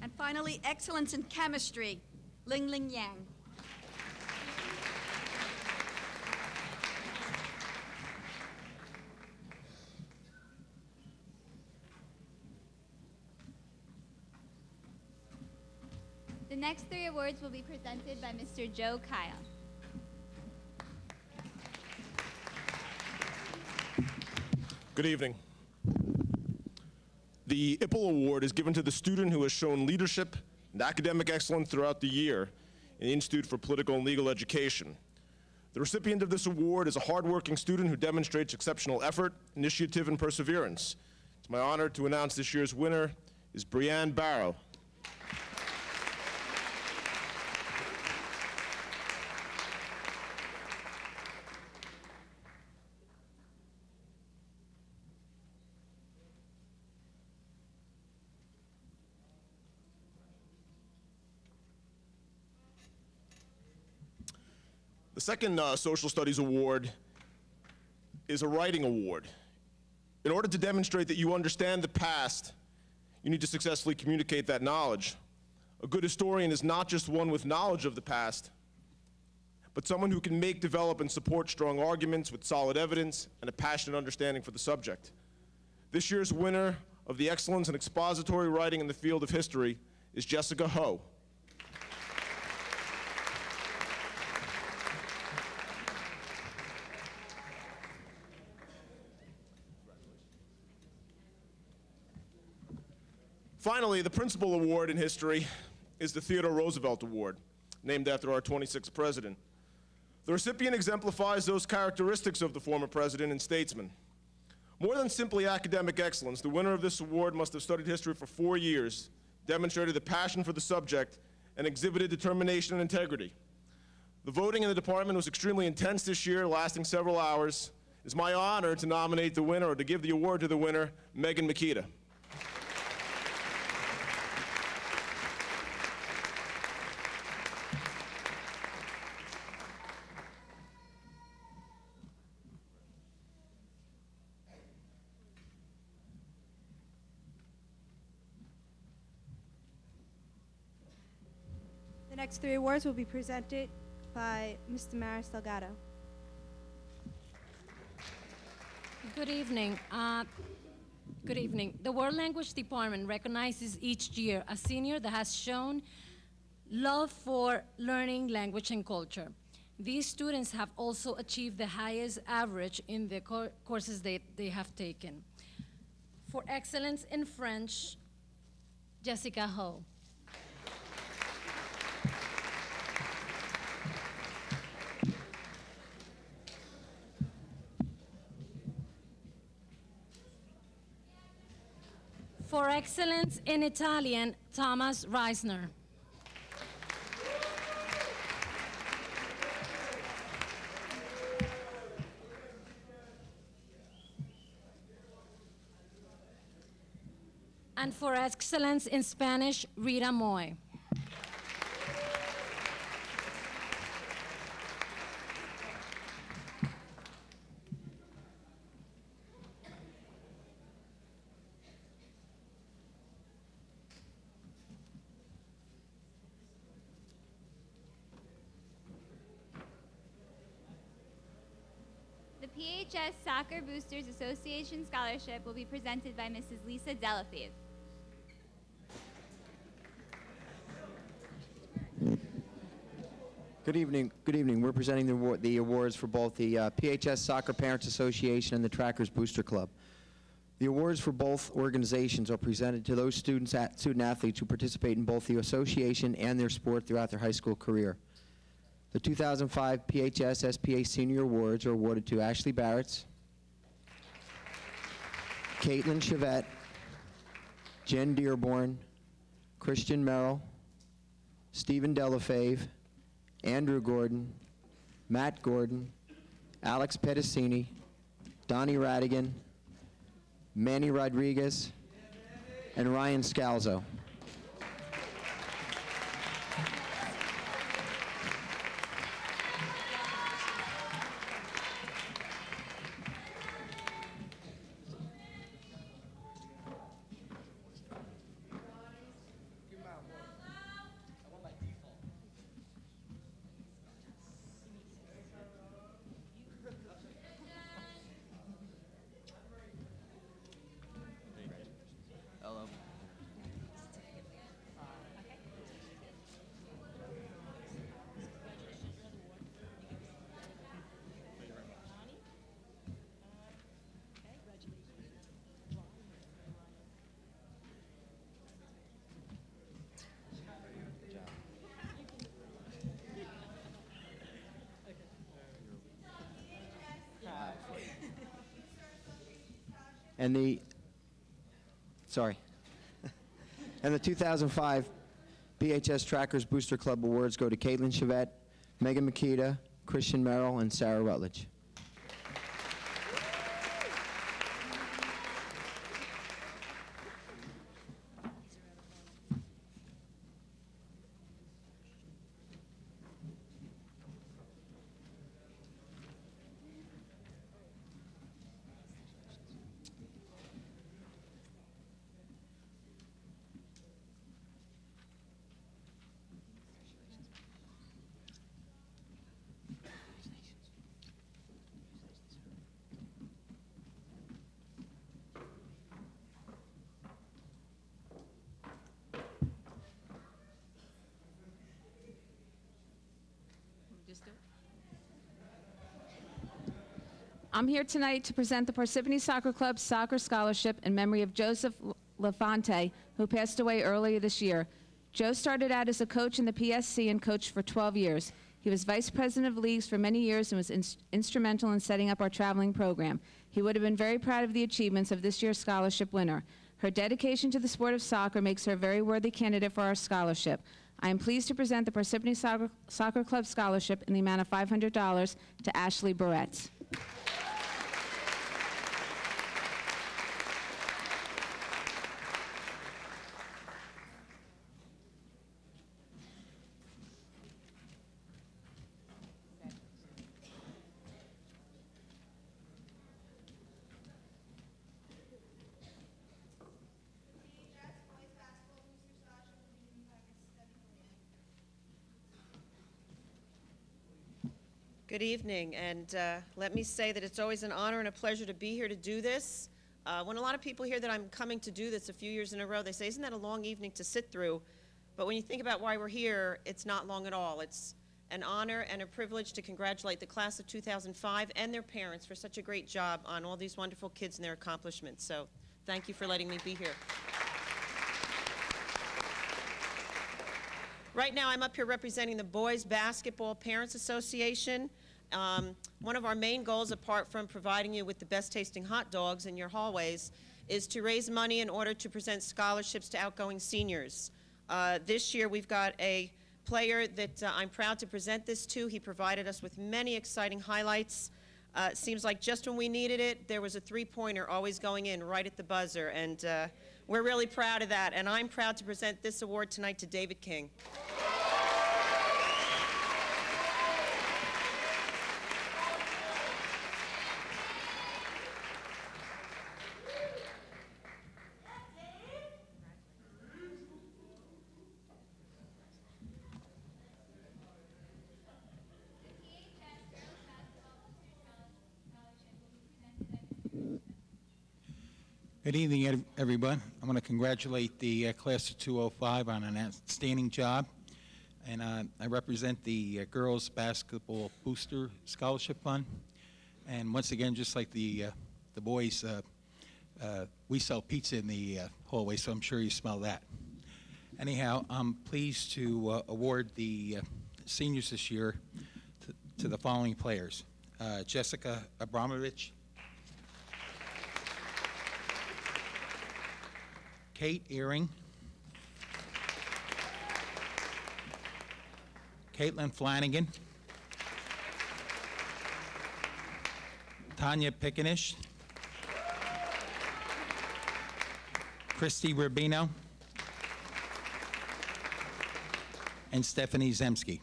And finally, Excellence in Chemistry, Ling Ling Yang. The next 3 awards will be presented by Mr. Joe Kyle. Good evening. The Ipple Award is given to the student who has shown leadership and academic excellence throughout the year in the Institute for Political and Legal Education. The recipient of this award is a hardworking student who demonstrates exceptional effort, initiative, and perseverance. It's my honor to announce this year's winner is Brianne Barrow. The second Social Studies Award is a writing award. In order to demonstrate that you understand the past, you need to successfully communicate that knowledge. A good historian is not just one with knowledge of the past, but someone who can make, develop, and support strong arguments with solid evidence and a passionate understanding for the subject. This year's winner of the Excellence in Expository Writing in the field of history is Jessica Ho. Finally, the principal award in history is the Theodore Roosevelt Award, named after our 26th president. The recipient exemplifies those characteristics of the former president and statesman. More than simply academic excellence, the winner of this award must have studied history for 4 years, demonstrated a passion for the subject, and exhibited determination and integrity. The voting in the department was extremely intense this year, lasting several hours. It's my honor to nominate the winner, or to give the award to the winner, Megan Makita. The next 3 awards will be presented by Mr. Maris Delgado. Good evening. Good evening. The World Language Department recognizes each year a senior that has shown love for learning language and culture. These students have also achieved the highest average in the courses they have taken. For excellence in French, Jessica Ho. For excellence in Italian, Thomas Reisner. And for excellence in Spanish, Rita Moy. The PHS Soccer Boosters Association Scholarship will be presented by Mrs. Lisa Delafield. Good evening. Good evening. We're presenting the awards for both the PHS Soccer Parents Association and the Trackers Booster Club. The awards for both organizations are presented to those student athletes who participate in both the association and their sport throughout their high school career. The 2005 PHS SPA Senior Awards are awarded to Ashley Barretts, Caitlin Chevette, Jen Dearborn, Christian Merrill, Stephen Delafave, Andrew Gordon, Matt Gordon, Alex Pedicini, Donnie Radigan, Manny Rodriguez, and Ryan Scalzo. And the 2005 PHS Trackers Booster Club Awards go to Caitlin Chevette, Megan Makita, Christian Merrill, and Sarah Rutledge. I'm here tonight to present the Parsippany Soccer Club Soccer Scholarship in memory of Joseph Lafante, who passed away earlier this year. Joe started out as a coach in the PSC and coached for 12 years. He was vice president of leagues for many years and was instrumental in setting up our traveling program. He would have been very proud of the achievements of this year's scholarship winner. Her dedication to the sport of soccer makes her a very worthy candidate for our scholarship. I am pleased to present the Parsippany Soccer Club Scholarship in the amount of $500 to Ashley Barretts. Good evening, and let me say that it's always an honor and a pleasure to be here to do this. When a lot of people hear that I'm coming to do this a few years in a row, they say, isn't that a long evening to sit through? But when you think about why we're here, it's not long at all. It's an honor and a privilege to congratulate the class of 2005 and their parents for such a great job on all these wonderful kids and their accomplishments. So thank you for letting me be here. Right now, I'm up here representing the Boys Basketball Parents Association. One of our main goals, apart from providing you with the best tasting hot dogs in your hallways, is to raise money in order to present scholarships to outgoing seniors. This year, we've got a player that I'm proud to present this to. He provided us with many exciting highlights. It seems like just when we needed it, there was a three-pointer always going in right at the buzzer, and we're really proud of that. And I'm proud to present this award tonight to David King. Good evening, everyone. I'm going to congratulate the class of 205 on an outstanding job. And I represent the Girls Basketball Booster Scholarship Fund. And once again, just like the boys, we sell pizza in the hallway, so I'm sure you smell that. Anyhow, I'm pleased to award the seniors this year to the following players: Jessica Abramovich, Kate Earing, Caitlin Flanagan, Tanya Pickenish, Christy Rubino, and Stephanie Zemski.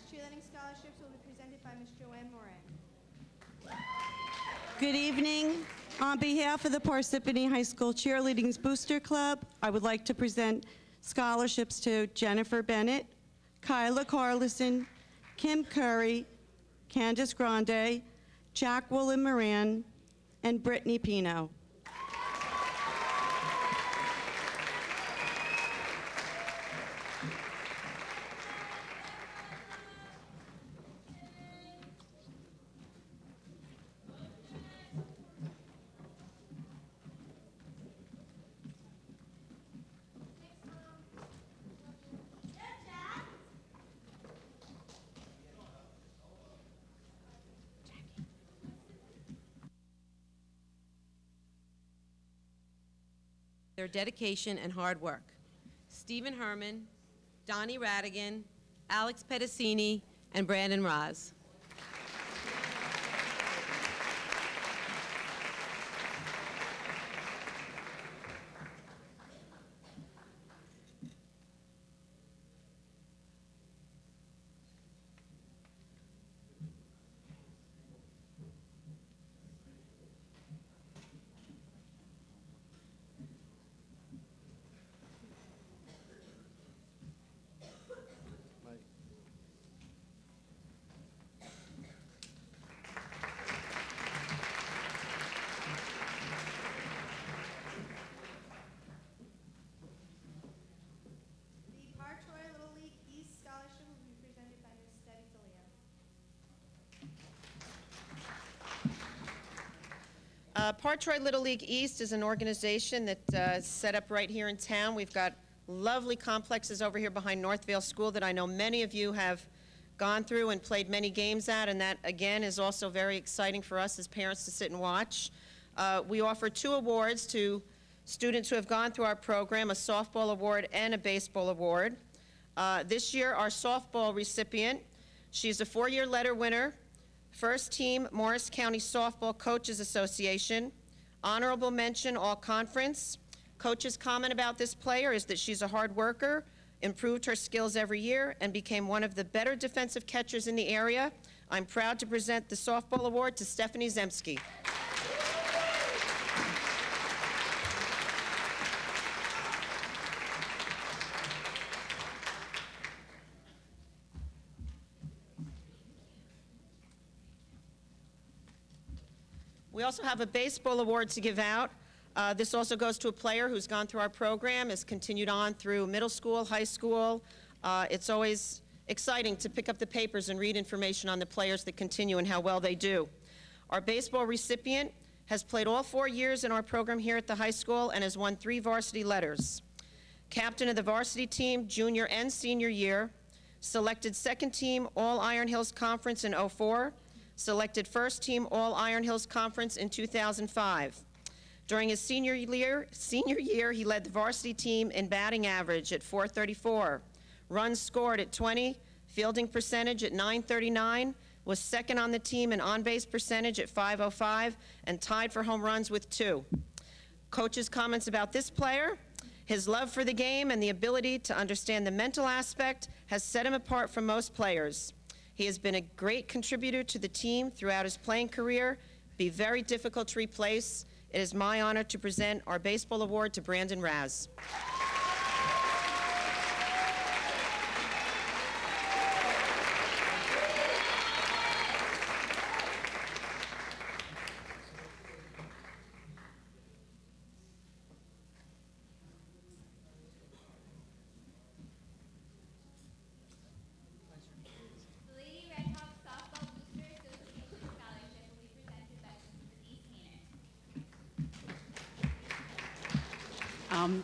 Cheerleading scholarships will be presented by Ms. Joanne Moran. Good evening. On behalf of the Parsippany High School Cheerleading's Booster Club, I would like to present scholarships to Jennifer Bennett, Kyla Carlison, Kim Curry, Candace Grande, Jacqueline Moran, and Brittany Pino. Their dedication and hard work. Stephen Herman, Donnie Radigan, Alex Pedicini, and Brandon Raz. Partroy Little League East is an organization that is set up right here in town. We've got lovely complexes over here behind Northvale School that I know many of you have gone through and played many games at, and that, again, is also very exciting for us as parents to sit and watch. We offer 2 awards to students who have gone through our program, a softball award and a baseball award. This year, our softball recipient, she's a 4-year letter winner, First Team Morris County Softball Coaches Association, honorable mention all conference. Coach's comment about this player is that she's a hard worker, improved her skills every year, and became one of the better defensive catchers in the area. I'm proud to present the softball award to Stephanie Zemski. We also have a baseball award to give out. This also goes to a player who's gone through our program, has continued on through middle school, high school. It's always exciting to pick up the papers and read information on the players that continue and how well they do. Our baseball recipient has played all 4 years in our program here at the high school and has won 3 varsity letters. Captain of the varsity team junior and senior year, selected second team All Iron Hills Conference in '04, selected first team All Iron Hills Conference in 2005. During his senior year, he led the varsity team in batting average at .434, runs scored at 20, fielding percentage at .939, was second on the team in on-base percentage at .505, and tied for home runs with 2. Coach's comments about this player: his love for the game and the ability to understand the mental aspect has set him apart from most players. He has been a great contributor to the team throughout his playing career, be very difficult to replace. It is my honor to present our baseball award to Brandon Raz.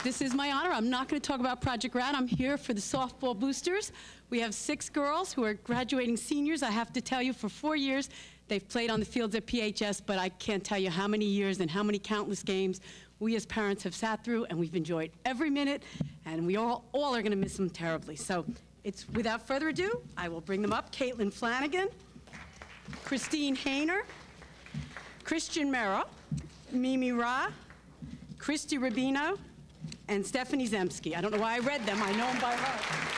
This is my honor. I'm not going to talk about Project Rad. I'm here for the softball boosters. We have 6 girls who are graduating seniors. I have to tell you, for 4 years, they've played on the fields at PHS, but I can't tell you how many years and how many countless games we as parents have sat through, and we've enjoyed every minute, and we all are going to miss them terribly. So it's without further ado, I will bring them up. Caitlin Flanagan, Christine Hayner, Christian Mera, Mimi Ra, Christy Rubino, and Stephanie Zemsky. I don't know why I read them. I know them by heart.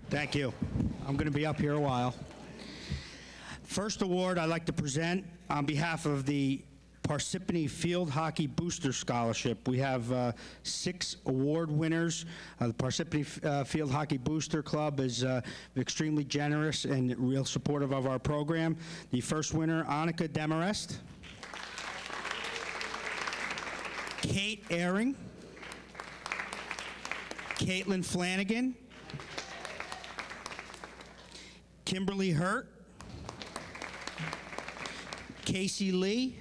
Thank you. I'm going to be up here a while. First award I'd like to present on behalf of the Parsippany Field Hockey Booster Scholarship. We have 6 award winners. The Parsippany Field Hockey Booster Club is extremely generous and real supportive of our program. The first winner, Annika Demarest. Kate Ehring. Caitlin Flanagan. Kimberly Hurt, Casey Lee,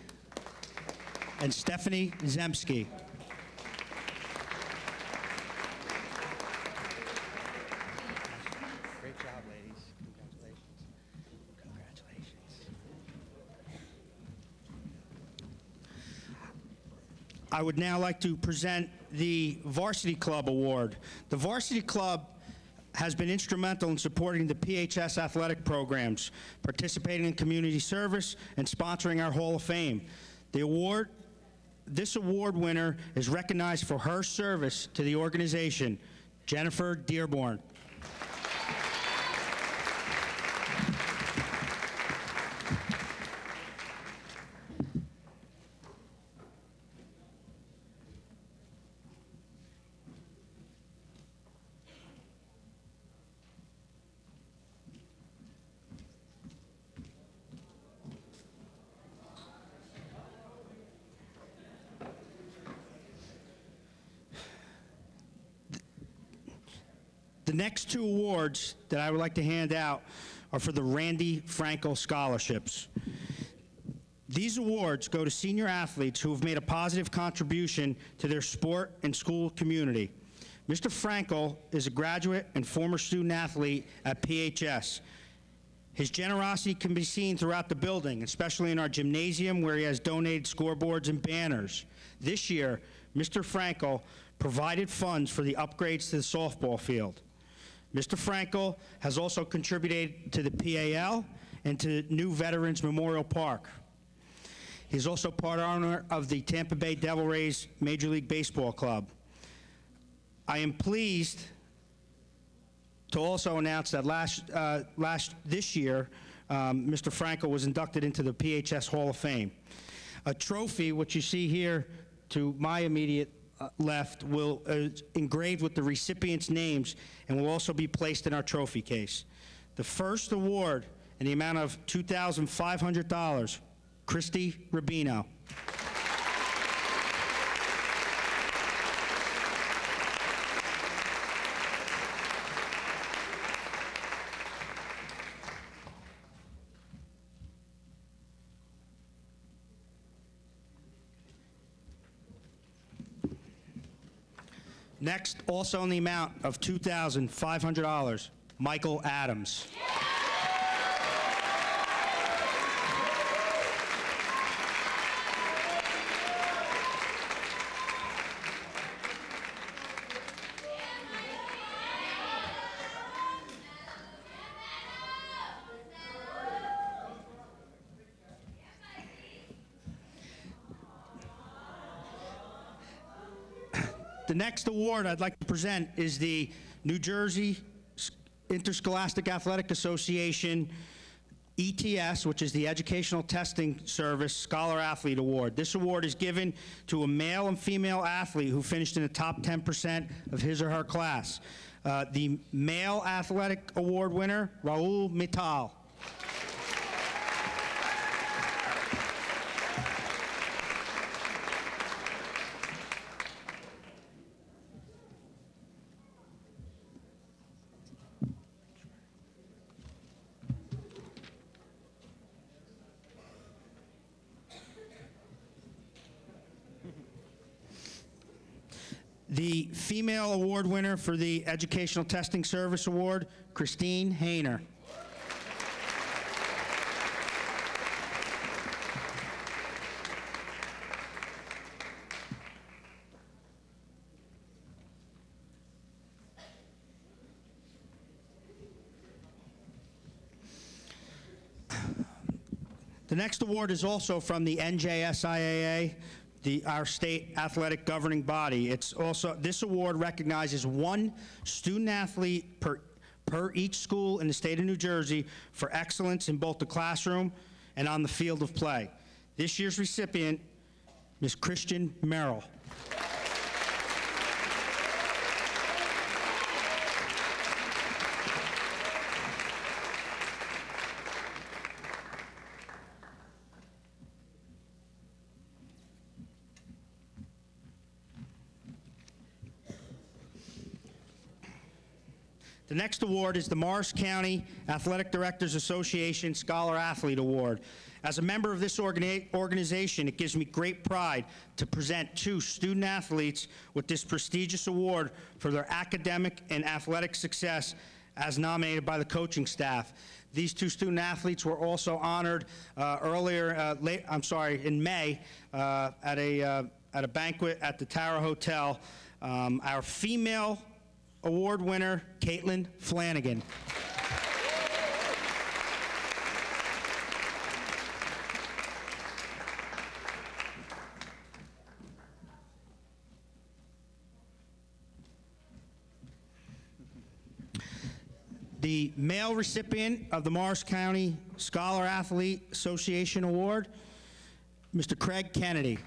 and Stephanie Zemsky. Great job, ladies. Congratulations. Congratulations. I would now like to present the Varsity Club Award. The Varsity Club has been instrumental in supporting the PHS athletic programs, participating in community service, and sponsoring our Hall of Fame. This award winner is recognized for her service to the organization, Jennifer Dearborn. The next 2 awards that I would like to hand out are for the Randy Frankel Scholarships. These awards go to senior athletes who have made a positive contribution to their sport and school community. Mr. Frankel is a graduate and former student athlete at PHS. His generosity can be seen throughout the building, especially in our gymnasium where he has donated scoreboards and banners. This year, Mr. Frankel provided funds for the upgrades to the softball field. Mr. Frankel has also contributed to the PAL and to New Veterans Memorial Park. He's also part owner of the Tampa Bay Devil Rays Major League Baseball Club. I am pleased to also announce that this year, Mr. Frankel was inducted into the PHS Hall of Fame. A trophy, which you see here to my immediate left, will engraved with the recipients' names and will also be placed in our trophy case. The first award in the amount of $2,500, Christy Rubino. Next, also in the amount of $2,500, Michael Adams. The next award I'd like to present is the New Jersey Interscholastic Athletic Association ETS, which is the Educational Testing Service Scholar Athlete Award. This award is given to a male and female athlete who finished in the top 10% of his or her class. The Male Athletic Award winner, Raul Mittal. The female award winner for the Educational Testing Service Award, Christine Hayner. The next award is also from the NJSIAA, our state athletic governing body. This award recognizes one student athlete per each school in the state of New Jersey for excellence in both the classroom and on the field of play. This year's recipient, Ms. Christian Merrill. The next award is the Morris County Athletic Directors Association Scholar Athlete Award. As a member of this organization, it gives me great pride to present two student athletes with this prestigious award for their academic and athletic success as nominated by the coaching staff. These two student athletes were also honored in May at a banquet at the Tower Hotel. Our female award winner, Caitlin Flanagan. The male recipient of the Morris County Scholar Athlete Association Award, Mr. Craig Kennedy.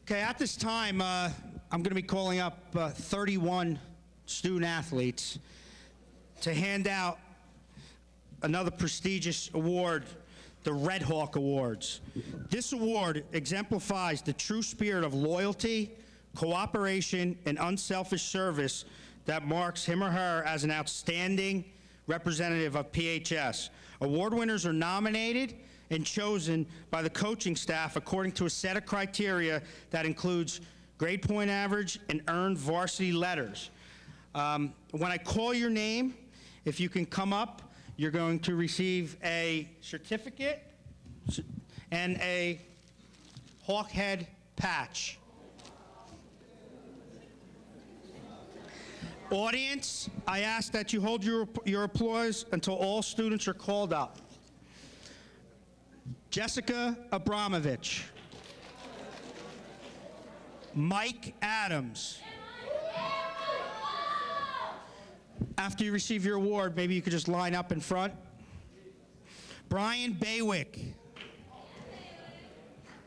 Okay, at this time, I'm going to be calling up 31 student athletes to hand out another prestigious award, the Redhawk Awards. This award exemplifies the true spirit of loyalty, cooperation, and unselfish service that marks him or her as an outstanding representative of PHS. Award winners are nominated and chosen by the coaching staff according to a set of criteria that includes grade point average and earned varsity letters. When I call your name, if you can come up, you're going to receive a certificate and a hawk head patch. Audience, I ask that you hold your applause until all students are called up. Jessica Abramovich. Mike Adams. After you receive your award, maybe you could just line up in front. Brian Baywick.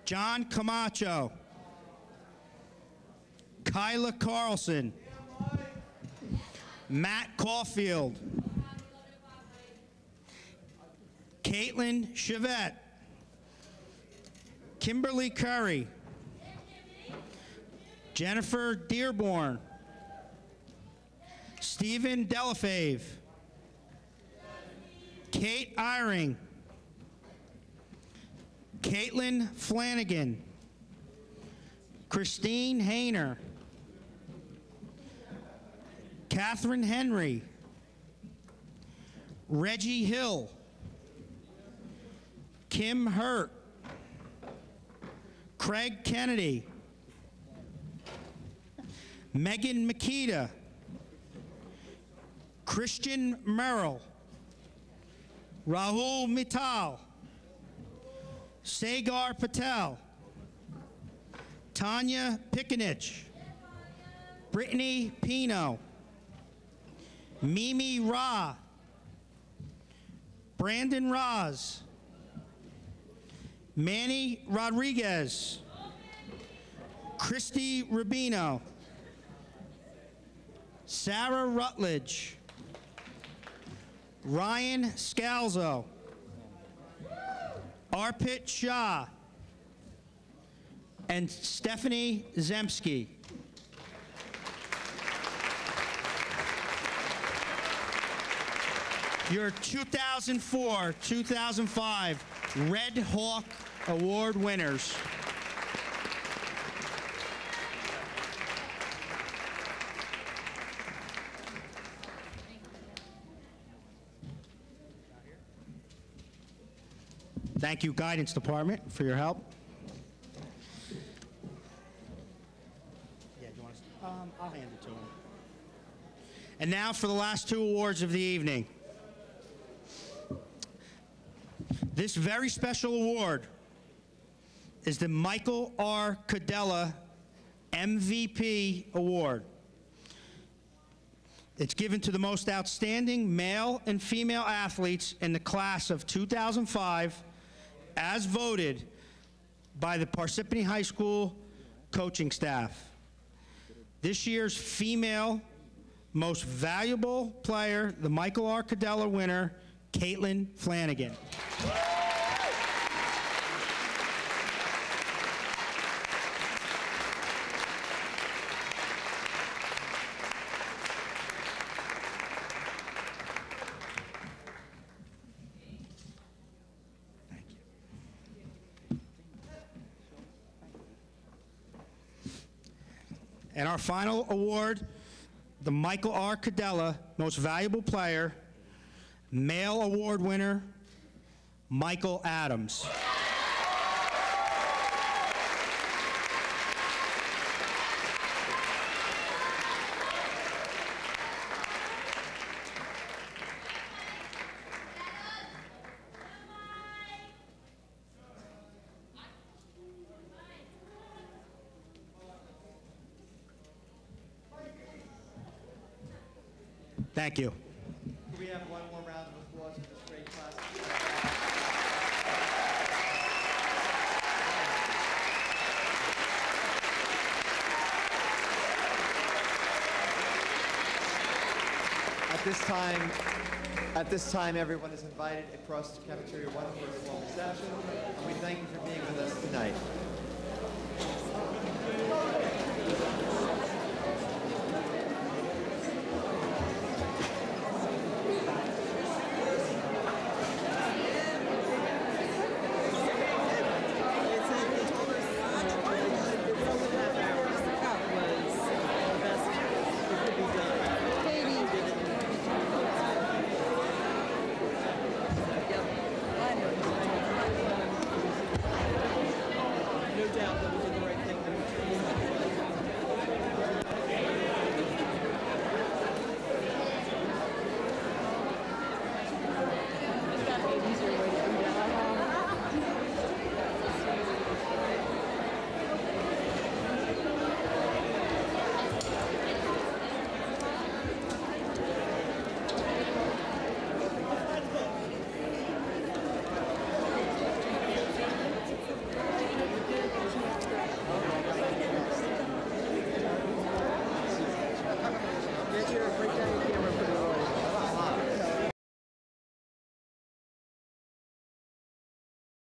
John Camacho. Kyla Carlson. Matt Caulfield. Caitlin Chevette. Kimberly Curry. Jennifer Dearborn. Stephen Delafave. Kate Eyring. Caitlin Flanagan. Christine Hayner. Catherine Henry. Reggie Hill. Kim Hurt. Craig Kennedy. Megan Makita. Christian Merrill, Rahul Mittal, Sagar Patel, Tanya Picanich, Brittany Pino, Mimi Ra, Brandon Raz, Manny Rodriguez, Christy Rubino, Sarah Rutledge, Ryan Scalzo, Arpit Shah, and Stephanie Zemsky. Your 2004-2005 Redhawk Award winners. Thank you, Guidance Department, for your help. Yeah, do you want to? I'll hand it to him. And now for the last two awards of the evening. This very special award is the Michael R. Cadella MVP Award. It's given to the most outstanding male and female athletes in the class of 2005, as voted by the Parsippany High School coaching staff. This year's female most valuable player, the Michael R. Cadella winner, Caitlin Flanagan. And our final award, the Michael R. Cadella Most Valuable Player, Male Award winner, Michael Adams. Thank you. Can we have one more round of applause for this great class? At this time, everyone is invited across the cafeteria 1 for a small reception, and we thank you for being with us tonight.